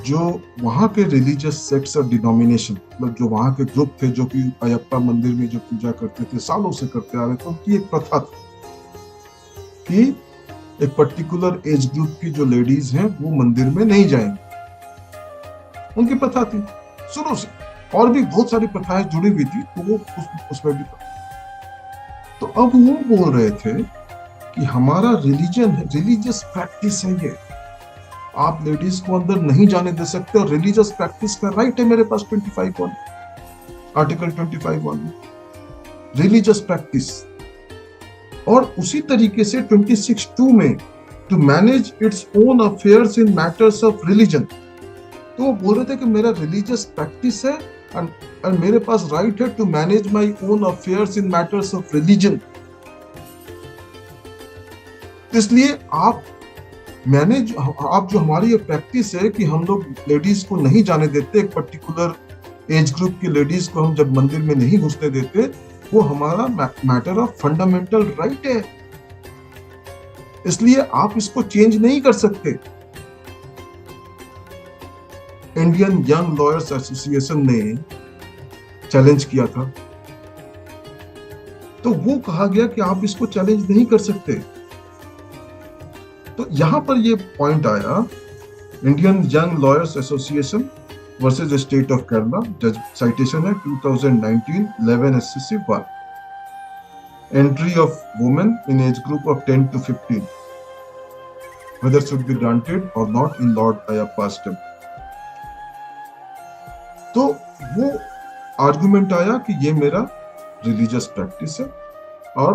जो वहां के रिलीजियस सेक्ट्स और डिनोमिनेशन, मतलब जो वहां के ग्रुप थे जो कि अयप्पा मंदिर में जो पूजा करते थे, सालों से करते आ रहे थे, उनकी एक प्रथा थी कि एक पर्टिकुलर एज ग्रुप की जो लेडीज हैं वो मंदिर में नहीं जाएंगी। उनकी प्रथा थी शुरू से, और भी बहुत सारी प्रथाएं जुड़ी हुई थी, तो वो उसमें भी था। तो अब वो बोल रहे थे कि हमारा रिलीजन है, रिलीजियस प्रैक्टिस है ये, आप लेडीज को अंदर नहीं जाने दे सकते, और रिलीजियस प्रैक्टिस का राइट है मेरे पास 25(1) आर्टिकल 25(1) में, रिलीजियस प्रैक्टिस। और उसी तरीके से 26(2) में to manage its own affairs in matters of religion, तो वो बोल रहे थे कि मेरा रिलीजियस प्रैक्टिस है और मेरे पास राइट है to manage my own affairs in matters of religion. इसलिए आप जो हमारी ये प्रैक्टिस है कि हम लोग लेडीज को नहीं जाने देते, एक पर्टिकुलर एज ग्रुप की लेडीज को हम जब मंदिर में नहीं घुसने देते, वो हमारा मैटर ऑफ फंडामेंटल राइट है, इसलिए आप इसको चेंज नहीं कर सकते। इंडियन यंग लॉयर्स एसोसिएशन ने चैलेंज किया था, तो वो कहा गया कि आप इसको चैलेंज नहीं कर सकते। तो यहां पर ये पॉइंट आया, Indian young lawyers association versus state of Kerala, जज साइटेशन है 2019 11 SCC 1, entry of women in age group of 10 to 15 whether should be granted or not in Lord Ayappa's temple। तो वो आर्गुमेंट आया कि ये मेरा रिलीजियस प्रैक्टिस है और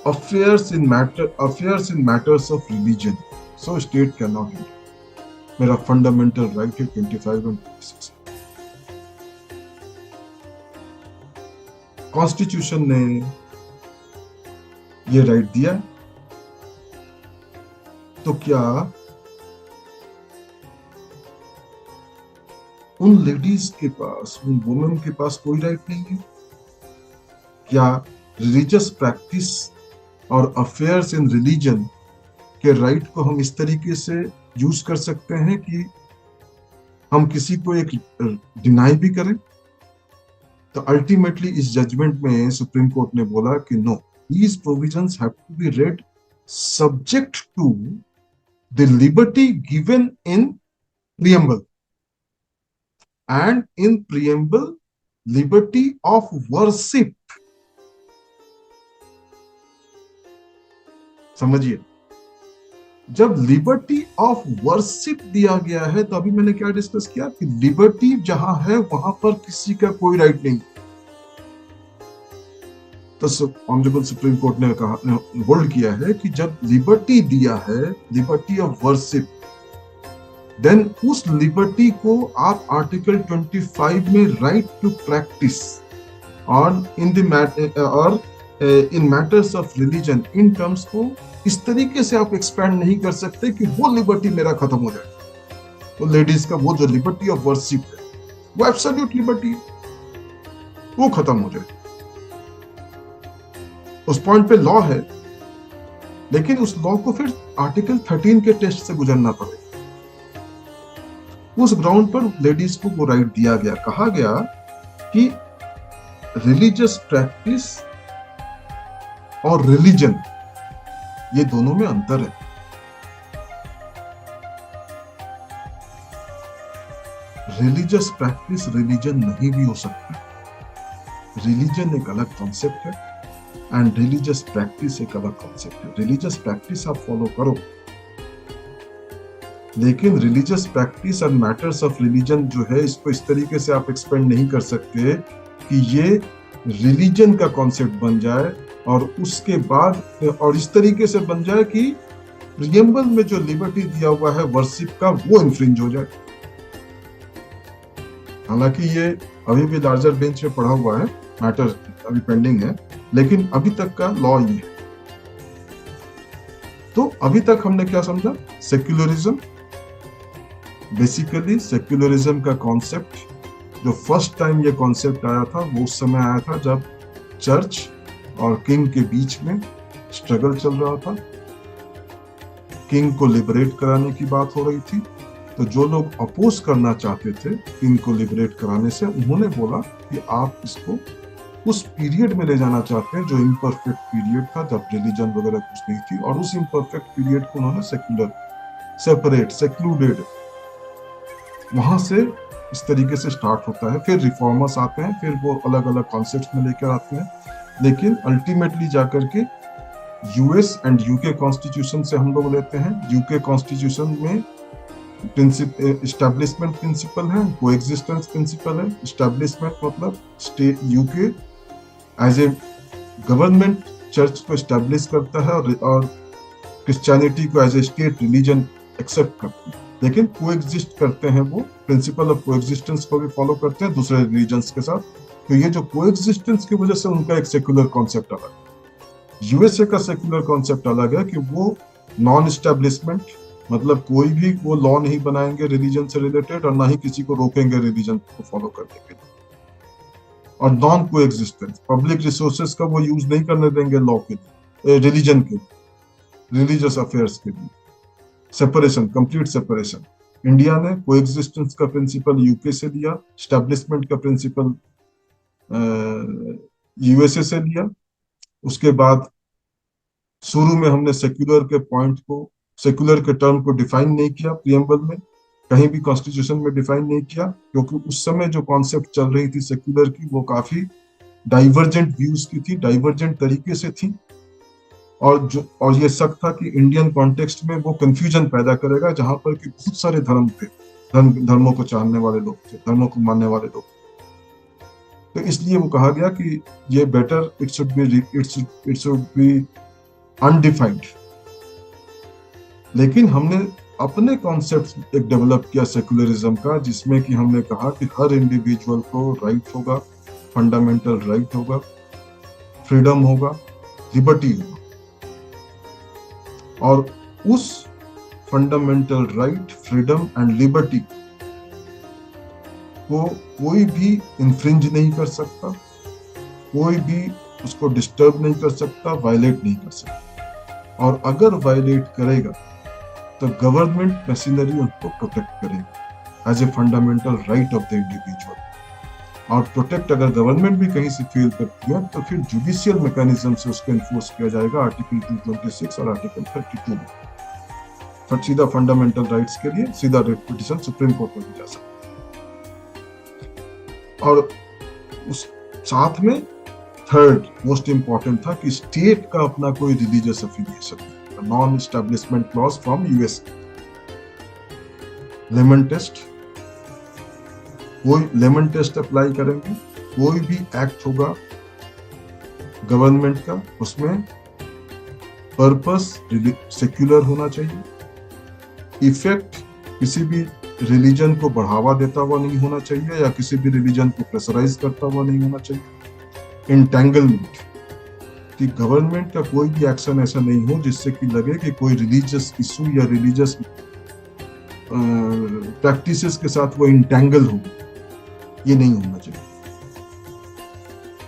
affairs in matters of religion, so state can not interfere, मेरा fundamental right है 25 and 26। कॉन्स्टिट्यूशन ने ये राइट दिया, तो क्या उन लेडीज के पास, उन वुमेन के पास कोई राइट नहीं है? क्या रिलीजियस प्रैक्टिस और अफेयर्स इन रिलीजन के राइट को हम इस तरीके से यूज कर सकते हैं कि हम किसी को एक डिनाई भी करें? तो अल्टीमेटली इस जजमेंट में सुप्रीम कोर्ट ने बोला कि no, these provisions have to be read subject to the liberty given in preamble, and in preamble liberty of worship. समझिए, जब लिबर्टी ऑफ वर्शिप दिया गया है तो अभी मैंने क्या डिस्कस किया कि लिबर्टी जहां है वहां पर किसी का कोई राइट नहीं। तो ऑनरेबल सुप्रीम कोर्ट ने कहा, होल्ड किया है कि जब लिबर्टी दिया है, लिबर्टी ऑफ वर्शिप, देन उस लिबर्टी को आप आर्टिकल 25 में right to practise on in the matter और in matters of religion in terms को इस तरीके से आप एक्सपैंड नहीं कर सकते कि वो लिबर्टी मेरा खत्म हो जाए। तो लेडीज का वो जो लिबर्टी ऑफ वर्शिप है, वो एब्सोल्यूट लिबर्टी है, वो खत्म हो जाए। उस पॉइंट पे लॉ है, लेकिन उस लॉ को फिर आर्टिकल 13 के टेस्ट से गुजरना पड़ेगा। उस ग्राउंड पर लेडीज को वो राइट दिया गया। कहा गया कि रिलीजियस प्रैक्टिस और रिलीजन, ये दोनों में अंतर है। रिलीजियस प्रैक्टिस रिलीजन नहीं भी हो सकता। रिलीजन एक अलग कॉन्सेप्ट है एंड रिलीजियस प्रैक्टिस एक अलग कॉन्सेप्ट है। रिलीजियस प्रैक्टिस आप फॉलो करो, लेकिन religious practice and matters of religion जो है, इसको इस तरीके से आप एक्सपेंड नहीं कर सकते कि ये रिलीजन का कॉन्सेप्ट बन जाए और उसके बाद और इस तरीके से बन जाए कि प्रियम्बल में जो लिबर्टी दिया हुआ है वर्शिप का, वो इन्फ्रिंज हो जाए। हालांकि ये अभी भी लार्जर बेंच में पढ़ा हुआ है, मैटर अभी पेंडिंग है, लेकिन अभी तक का लॉ ये है। तो अभी तक हमने क्या समझा? सेक्युलरिज्म, बेसिकली सेक्युलरिज्म का कॉन्सेप्ट जो फर्स्ट टाइम ये कॉन्सेप्ट आया था वो उस समय आया था जब चर्च और किंग के बीच में स्ट्रगल चल रहा था। किंग को लिबरेट कराने की बात हो रही थी, तो जो लोग अपोज करना चाहते थे किंग को लिबरेट कराने से, उन्होंने बोला कि आप इसको उस पीरियड में ले जाना चाहते हैं जो इम्परफेक्ट पीरियड था, जब रिलीजन वगैरह कुछ नहीं थी, और उस इम्परफेक्ट पीरियड को उन्होंने सेक्युलर, सेपरेट, सेक्लूडेड, वहां से इस तरीके से स्टार्ट होता है। फिर रिफॉर्मर्स आते हैं, फिर वो अलग अलग कॉन्सेप्ट में लेकर आते हैं, लेकिन अल्टीमेटली जाकर के यूएस एंड यूके कॉन्स्टिट्यूशन से हम लोग लेते हैं। यूके कॉन्स्टिट्यूशन में एस्टैब्लिशमेंट प्रिंसिपल है, कोएग्जिस्टेंस प्रिंसिपल है। एस्टैब्लिशमेंट मतलब state, UK as a government church को एस्टैब्लिश करता है और क्रिश्चियनिटी को as a state religion accept करती है, लेकिन कोएग्जिस्ट करते हैं, वो प्रिंसिपल ऑफ कोएग्जिस्टेंस को भी फॉलो करते हैं दूसरे रिलीजन्स के साथ। तो ये जो कोएग्जिस्टेंस की वजह से उनका एक सेक्युलर कॉन्सेप्ट अलग है। यूएसए का सेक्युलर कॉन्सेप्ट अलग है कि वो नॉन एस्टैब्लिशमेंट, मतलब कोई भी वो लॉ नहीं बनाएंगे रिलीजन से रिलेटेड और ना ही किसी को रोकेंगे रिलीजन को फॉलो करने के लिए। और नॉन कोएग्जिस्टेंस, पब्लिक रिसोर्सेज का वो यूज नहीं करने देंगे लॉ के लिए, रिलीजन के लिए, रिलीजियस अफेयर्स के लिए। Separation, complete separation. इंडिया ने कोएग्जिस्टेंस का प्रिंसिपल यूके से लिया, एस्टैब्लिशमेंट का प्रिंसिपल यूएसए से लिया। उसके बाद शुरू में हमने सेक्युलर के पॉइंट को, सेक्युलर के टर्म को डिफाइन नहीं किया, प्रियम्बल में कहीं भी कॉन्स्टिट्यूशन में डिफाइन नहीं किया, क्योंकि उस समय जो कॉन्सेप्ट चल रही थी सेक्युलर की, वो काफी डाइवर्जेंट व्यूज की थी, डाइवर्जेंट तरीके से थी, और ये शक था कि इंडियन कॉन्टेक्स्ट में वो कंफ्यूजन पैदा करेगा, जहां पर कि बहुत सारे धर्म थे, धर्मों को जानने वाले लोग थे, धर्मों को मानने वाले लोग। तो इसलिए वो कहा गया कि ये better it should be undefined. लेकिन हमने अपने कॉन्सेप्ट एक डेवलप किया सेक्युलरिज्म का, जिसमें कि हमने कहा कि हर इंडिविजुअल को राइट होगा, फंडामेंटल राइट होगा, फ्रीडम होगा, लिबर्टी होगा, और उस fundamental right, freedom and liberty को कोई भी इन्फ्रिंज नहीं कर सकता, कोई भी उसको डिस्टर्ब नहीं कर सकता, वायलेट नहीं कर सकता। और अगर वायलेट करेगा तो गवर्नमेंट मशीनरी उनको प्रोटेक्ट करेगी as a fundamental right of the individual. और प्रोटेक्ट अगर गवर्नमेंट भी कहीं से फेल करती है तो फिर जुडिशियल मैकेनिज्म से उसको एनफोर्स किया जाएगा आर्टिकल 226 और आर्टिकल 32 में। फिर सीधा फंडामेंटल राइट्स के लिए सीधा रेट पिटिशन सुप्रीम कोर्ट में भी जा सकता है। और उस साथ में थर्ड मोस्ट इंपॉर्टेंट था कि स्टेट का अपना कोई religious affiliation, non establishment clause from US, lemon test, कोई लेमन टेस्ट अप्लाई करेंगे, कोई भी एक्ट होगा गवर्नमेंट का उसमें पर्पस सेक्युलर होना चाहिए, इफेक्ट किसी भी रिलीजन को बढ़ावा देता हुआ नहीं होना चाहिए या किसी भी रिलीजन को प्रेशराइज करता हुआ नहीं होना चाहिए, इंटेंगलमेंट कि गवर्नमेंट का कोई भी एक्शन ऐसा नहीं हो जिससे कि लगे कि कोई रिलीजियस इशू या रिलीजियस प्रैक्टिसेस के साथ वो इंटेंगल हो, ये नहीं होना चाहिए।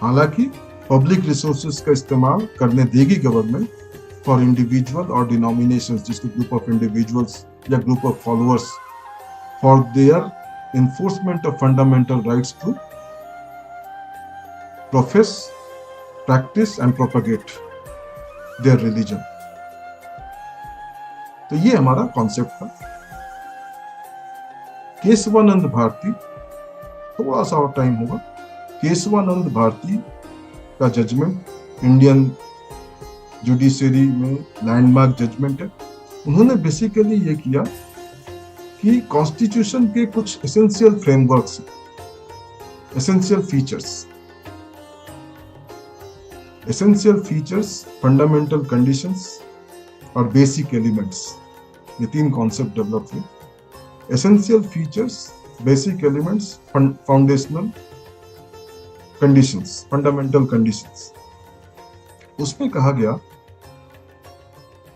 हालांकि पब्लिक रिसोर्सेज का इस्तेमाल करने देगी गवर्नमेंट फॉर इंडिविजुअल और डिनोमिनेशंस, जिसके ग्रुप ऑफ इंडिविजुअल्स या group of followers, for their enforcement of fundamental rights to profess, practice and propagate their religion। तो ये हमारा कॉन्सेप्ट था। केशवानंद भारती, थोड़ा सा और टाइम होगा, केशवानंद भारती का जजमेंट इंडियन जुडिशरी में लैंडमार्क जजमेंट है। उन्होंने बेसिकली ये किया कि कॉन्स्टिट्यूशन के कुछ essential frameworks, essential features, fundamental conditions और बेसिक एलिमेंट्स, ये तीन कॉन्सेप्ट डेवलप हुए। Essential features, basic elements, foundational conditions, fundamental conditions. उसमें कहा गया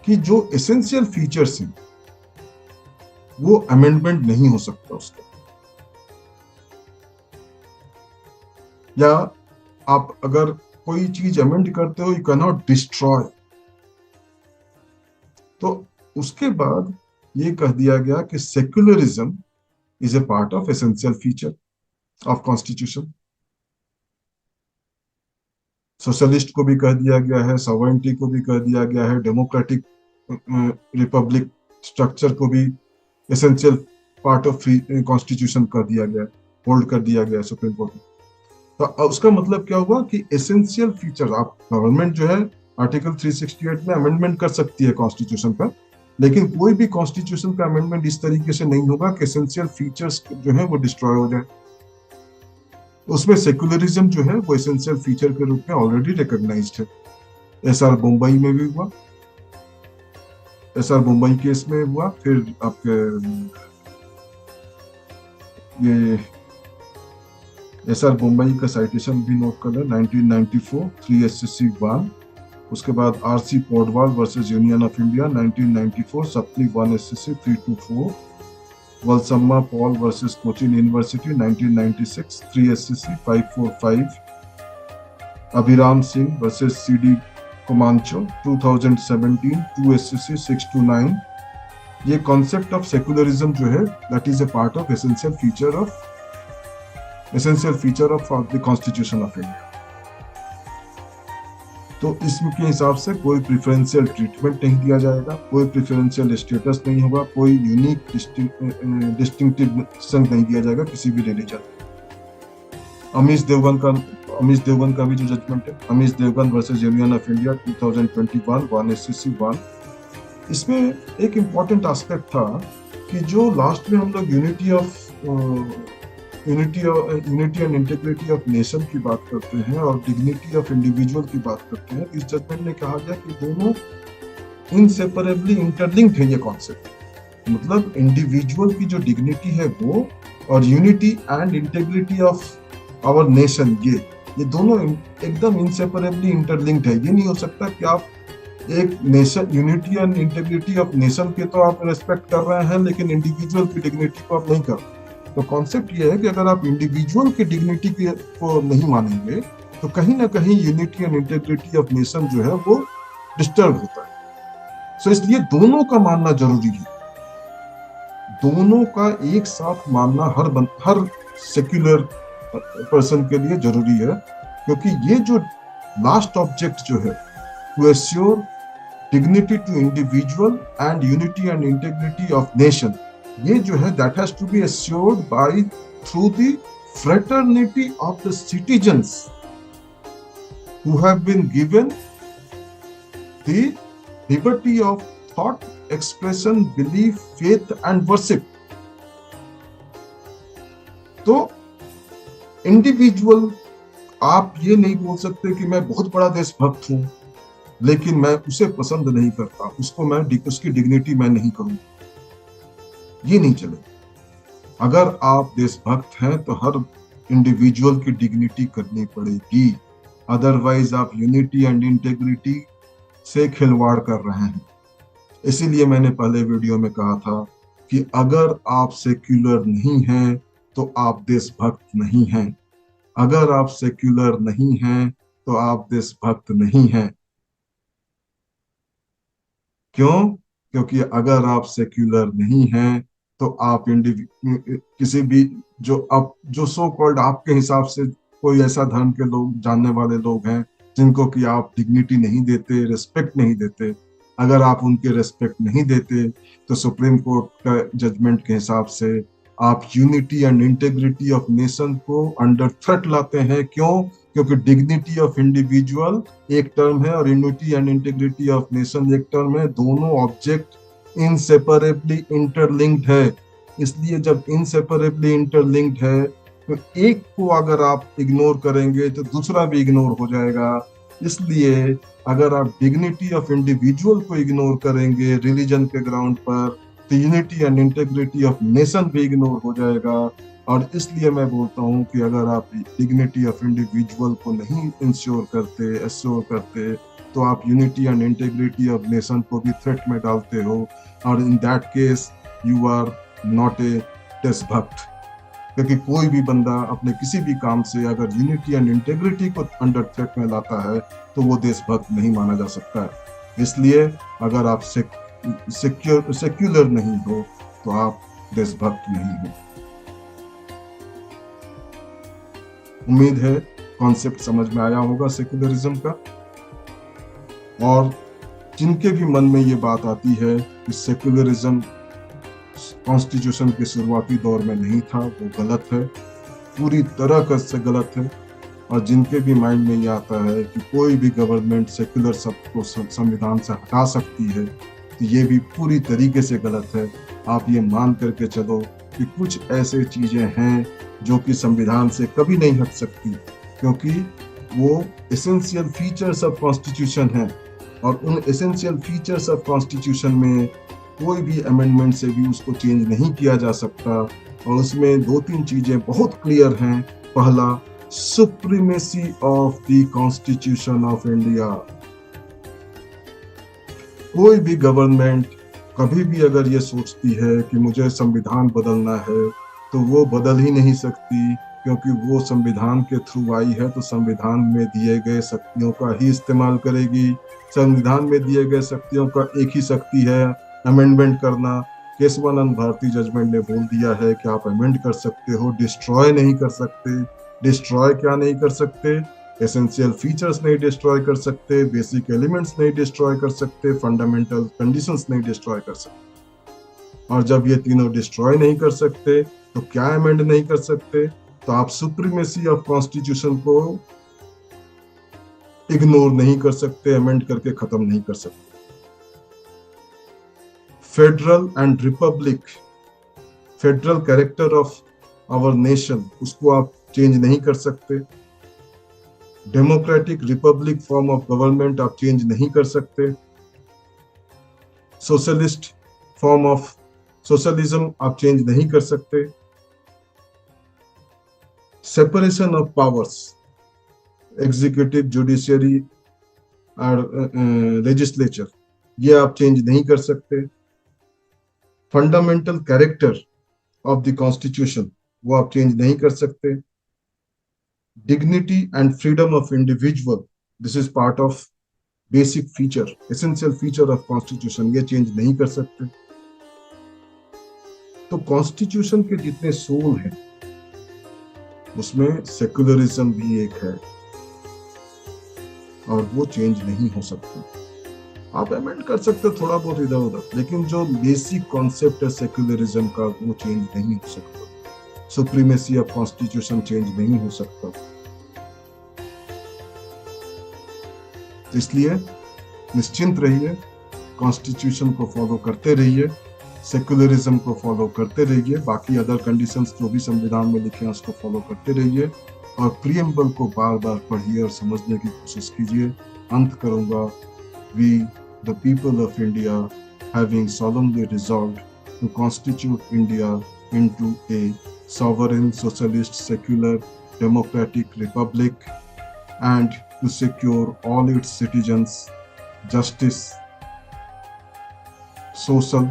कि जो एसेंशियल फीचर्स हैं वो अमेंडमेंट नहीं हो सकता उसका, या आप अगर कोई चीज अमेंड करते हो, यू कैन नॉट डिस्ट्रॉय। तो उसके बाद ये कह दिया गया कि secularism is a part of essential feature of constitution. Socialist को भी कह दिया गया है, सॉवरेनिटी को भी कह दिया गया है, डेमोक्रेटिक रिपब्लिक स्ट्रक्चर को भी एसेंशियल पार्ट ऑफ कॉन्स्टिट्यूशन कर दिया गया, होल्ड कर दिया गया सुप्रीम कोर्ट में। तो उसका मतलब क्या हुआ कि एसेंशियल फीचर, आप गवर्नमेंट जो है आर्टिकल 368 में अमेंडमेंट कर सकती है कॉन्स्टिट्यूशन का, लेकिन कोई भी कॉन्स्टिट्यूशन का अमेंडमेंट इस तरीके से नहीं होगा कि एसेंशियल फीचर्स जो है वो डिस्ट्रॉय हो जाए। उसमें सेक्युलरिज्म जो है वो एसेंशियल फीचर के रूप में ऑलरेडी रिकॉग्नाइज्ड है। एसआर मुंबई में भी हुआ, एसआर मुंबई केस में हुआ, फिर आपके ये एसआर मुंबई का साइटेशन भी नोट कर लें, 1994 3SCC 1, उसके बाद RC Podwal versus union of India 1994 सप्ली 1SCC 324, Valsamma Paul versus Cochin University 1996 3SCC 545, Abhiram Singh versus CD Commachen 2017 2SCC 629। ये कॉन्सेप्ट ऑफ सेक्युलरिज्म जो है that is a part of essential feature of the constitution of India. तो इसके हिसाब से कोई प्रेफरेंशियल ट्रीटमेंट नहीं दिया जाएगा, कोई प्रेफरेंशियल स्टेटस नहीं होगा, कोई यूनिक डिस्टिंक्टिव नहीं दिया जाएगा किसी भी रिलीजन। अमीश देवगन का भी जो जजमेंट है, Amish Devgan versus union of India 2021 1SCC 1, इसमें एक इम्पॉर्टेंट एस्पेक्ट था कि जो लास्ट में हम लोग unity and integrity of nation की बात करते हैं और डिग्निटी ऑफ इंडिविजुअल की बात करते हैं, इस जजमेंट में कहा गया कि दोनों इनसेपरेबली इंटरलिंक्ड है। ये कॉन्सेप्ट मतलब इंडिविजुअल की जो डिग्निटी है वो और unity and integrity of our nation, ये दोनों एकदम इनसेपरेबली इंटरलिंक्ड है। ये नहीं हो सकता कि आप एक nation, unity and integrity of nation के तो आप रेस्पेक्ट कर रहे हैं लेकिन इंडिविजुअल की डिग्निटी को आप नहीं कर रहे। तो कॉन्सेप्ट ये है कि अगर आप इंडिविजुअल की डिग्निटी को नहीं मानेंगे तो कहीं ना कहीं unity and integrity of nation जो है वो डिस्टर्ब होता है। सो इसलिए दोनों का मानना जरूरी है, दोनों का एक साथ मानना हर सेक्युलर पर्सन के लिए जरूरी है, क्योंकि ये जो लास्ट ऑब्जेक्ट जो है, to assure dignity to individual and unity and integrity of nation, ये जो है that has to be assured by through the fraternity of the citizens who have been given the liberty of thought, expression, belief, faith and worship. तो individual, आप ये नहीं बोल सकते कि मैं बहुत बड़ा देशभक्त हूं लेकिन मैं उसे पसंद नहीं करता, उसको मैं उसकी डिग्निटी मैं नहीं करूंगा, ये नहीं चलेगा। अगर आप देशभक्त हैं तो हर इंडिविजुअल की डिग्निटी करनी पड़ेगी, अदरवाइज आप यूनिटी एंड इंटेग्रिटी से खिलवाड़ कर रहे हैं। इसीलिए मैंने पहले वीडियो में कहा था कि अगर आप सेक्युलर नहीं हैं तो आप देशभक्त नहीं हैं, अगर आप सेक्युलर नहीं हैं तो आप देशभक्त नहीं हैं। क्यों? क्योंकि अगर आप सेक्युलर नहीं हैं तो आप किसी भी जो सो कॉल्ड आपके हिसाब से कोई ऐसा धर्म के लोग, जानने वाले लोग हैं जिनको कि आप डिग्निटी नहीं देते, रिस्पेक्ट नहीं देते, अगर आप उनके रिस्पेक्ट नहीं देते तो सुप्रीम कोर्ट का जजमेंट के हिसाब से आप unity and integrity of nation को अंडर थ्रेट लाते हैं। क्यों? क्योंकि डिग्निटी ऑफ इंडिविजुअल एक टर्म है और unity and integrity of nation एक टर्म है। दोनों ऑब्जेक्ट इनसेपरेबली इंटरलिंक्ड है। इसलिए जब इनसेपरेबली इंटरलिंक्ड है तो एक को अगर आप इग्नोर करेंगे तो दूसरा भी इग्नोर हो जाएगा। इसलिए अगर आप डिग्निटी ऑफ इंडिविजुअल को इग्नोर करेंगे रिलीजन के ग्राउंड पर तो unity and integrity of nation भी इग्नोर हो जाएगा। और इसलिए मैं बोलता हूं कि अगर आप डिग्निटी ऑफ इंडिविजुअल को नहीं इंश्योर करते, एश्योर करते, तो आप unity and integrity of nation को भी थ्रेट में डालते हो, और in that case you are not a देशभक्त। क्योंकि कोई भी बंदा अपने किसी भी काम से अगर यूनिटी एंड इंटेग्रिटी को अंडर थ्रेट में लाता है तो वो देशभक्त नहीं माना जा सकता है। इसलिए अगर आप सेक्युलर नहीं हो तो आप देशभक्त नहीं हो। उम्मीद है कॉन्सेप्ट समझ में आया होगा सेक्युलरिज्म का। और जिनके भी मन में ये बात आती है कि सेक्युलरिज्म कॉन्स्टिट्यूशन के शुरुआती दौर में नहीं था, वो गलत है, पूरी तरह से गलत है। और जिनके भी माइंड में ये आता है कि कोई भी गवर्नमेंट सेक्युलर शब्द को संविधान से हटा सकती है, तो ये भी पूरी तरीके से गलत है। आप ये मान करके चलो कि कुछ ऐसे चीजें हैं जो कि संविधान से कभी नहीं हट सकती, क्योंकि वो एसेंशियल फीचर्स ऑफ कॉन्स्टिट्यूशन है। और उन एसेंशियल फीचर्स ऑफ कॉन्स्टिट्यूशन में कोई भी अमेंडमेंट से भी उसको चेंज नहीं किया जा सकता। और उसमें 2-3 चीजें बहुत क्लियर हैं। पहला, supremacy of the constitution of India. कोई भी गवर्नमेंट कभी भी अगर ये सोचती है कि मुझे संविधान बदलना है तो वो बदल ही नहीं सकती, क्योंकि वो संविधान के थ्रू आई है तो संविधान में दिए गए शक्तियों का ही इस्तेमाल करेगी। संविधान में दिए गए शक्तियों का एक ही शक्ति है, अमेंडमेंट करना। केशवानंद भारती जजमेंट ने बोल दिया है कि आप अमेंड कर सकते हो, डिस्ट्रॉय नहीं कर सकते। डिस्ट्रॉय क्या नहीं कर सकते? एसेंशियल फीचर्स नहीं डिस्ट्रॉय कर सकते, बेसिक एलिमेंट्स नहीं डिस्ट्रॉय कर सकते, फंडामेंटल कंडीशंस नहीं डिस्ट्रॉय कर सकते। और जब ये तीनों डिस्ट्रॉय नहीं कर सकते तो क्या अमेंड नहीं कर सकते? तो आप सुप्रीमेसी ऑफ कॉन्स्टिट्यूशन को इग्नोर नहीं कर सकते, अमेंड करके खत्म नहीं कर सकते। Federal and republic, federal character of our nation, उसको आप चेंज नहीं कर सकते। Democratic republic form of government आप चेंज नहीं कर सकते। सोशलिस्ट फॉर्म ऑफ सोशलिज्म आप चेंज नहीं कर सकते। Separation of powers, executive, judiciary और लेजिस्लेचर, ये आप चेंज नहीं कर सकते। Fundamental character of the constitution, वो आप चेंज नहीं कर सकते। Dignity and freedom of individual, this is part of basic feature, essential feature of constitution, ये चेंज नहीं कर सकते। तो कॉन्स्टिट्यूशन के जितने सोल हैं उसमें सेक्युलरिज्म भी एक है और वो चेंज नहीं हो सकता। आप अमेंड कर सकते हो थोड़ा बहुत इधर उधर, लेकिन जो बेसिक कॉन्सेप्ट है सेक्युलरिज्म का वो चेंज नहीं हो सकता। सुप्रीमेसी ऑफ कॉन्स्टिट्यूशन चेंज नहीं हो सकता। इसलिए निश्चिंत रहिए, कॉन्स्टिट्यूशन को फॉलो करते रहिए, सेक्युलरिज्म को फॉलो करते रहिए, बाकी अदर कंडीशंस जो भी संविधान में लिखे हैं उसको फॉलो करते रहिए और प्रियम्बल को बार बार पढ़िए और समझने की कोशिश कीजिए। अंत करूंगा, we the people of India having solemnly resolved to constitute India into a sovereign socialist secular democratic republic and to secure all its citizens justice, social,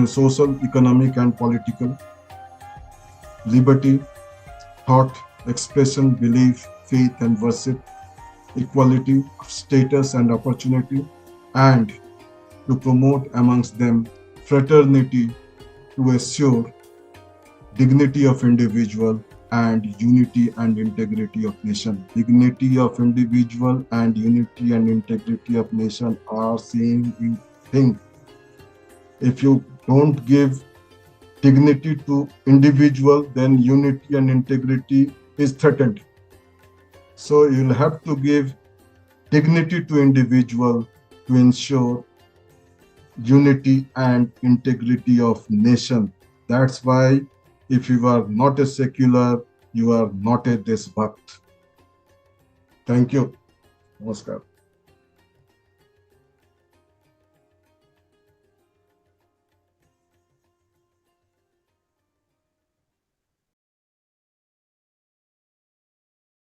social, economic, and political liberty, thought, expression, belief, faith, and worship, equality of status and opportunity, and to promote amongst them fraternity to assure dignity of individual and unity and integrity of nation. Dignity of individual and unity and integrity of nation are same thing. If you don't give dignity to individual, then unity and integrity is threatened. So you'll have to give dignity to individual to ensure unity and integrity of nation. That's why if you are not a secular, you are not a Deshbhakt. Thank you. Namaskar.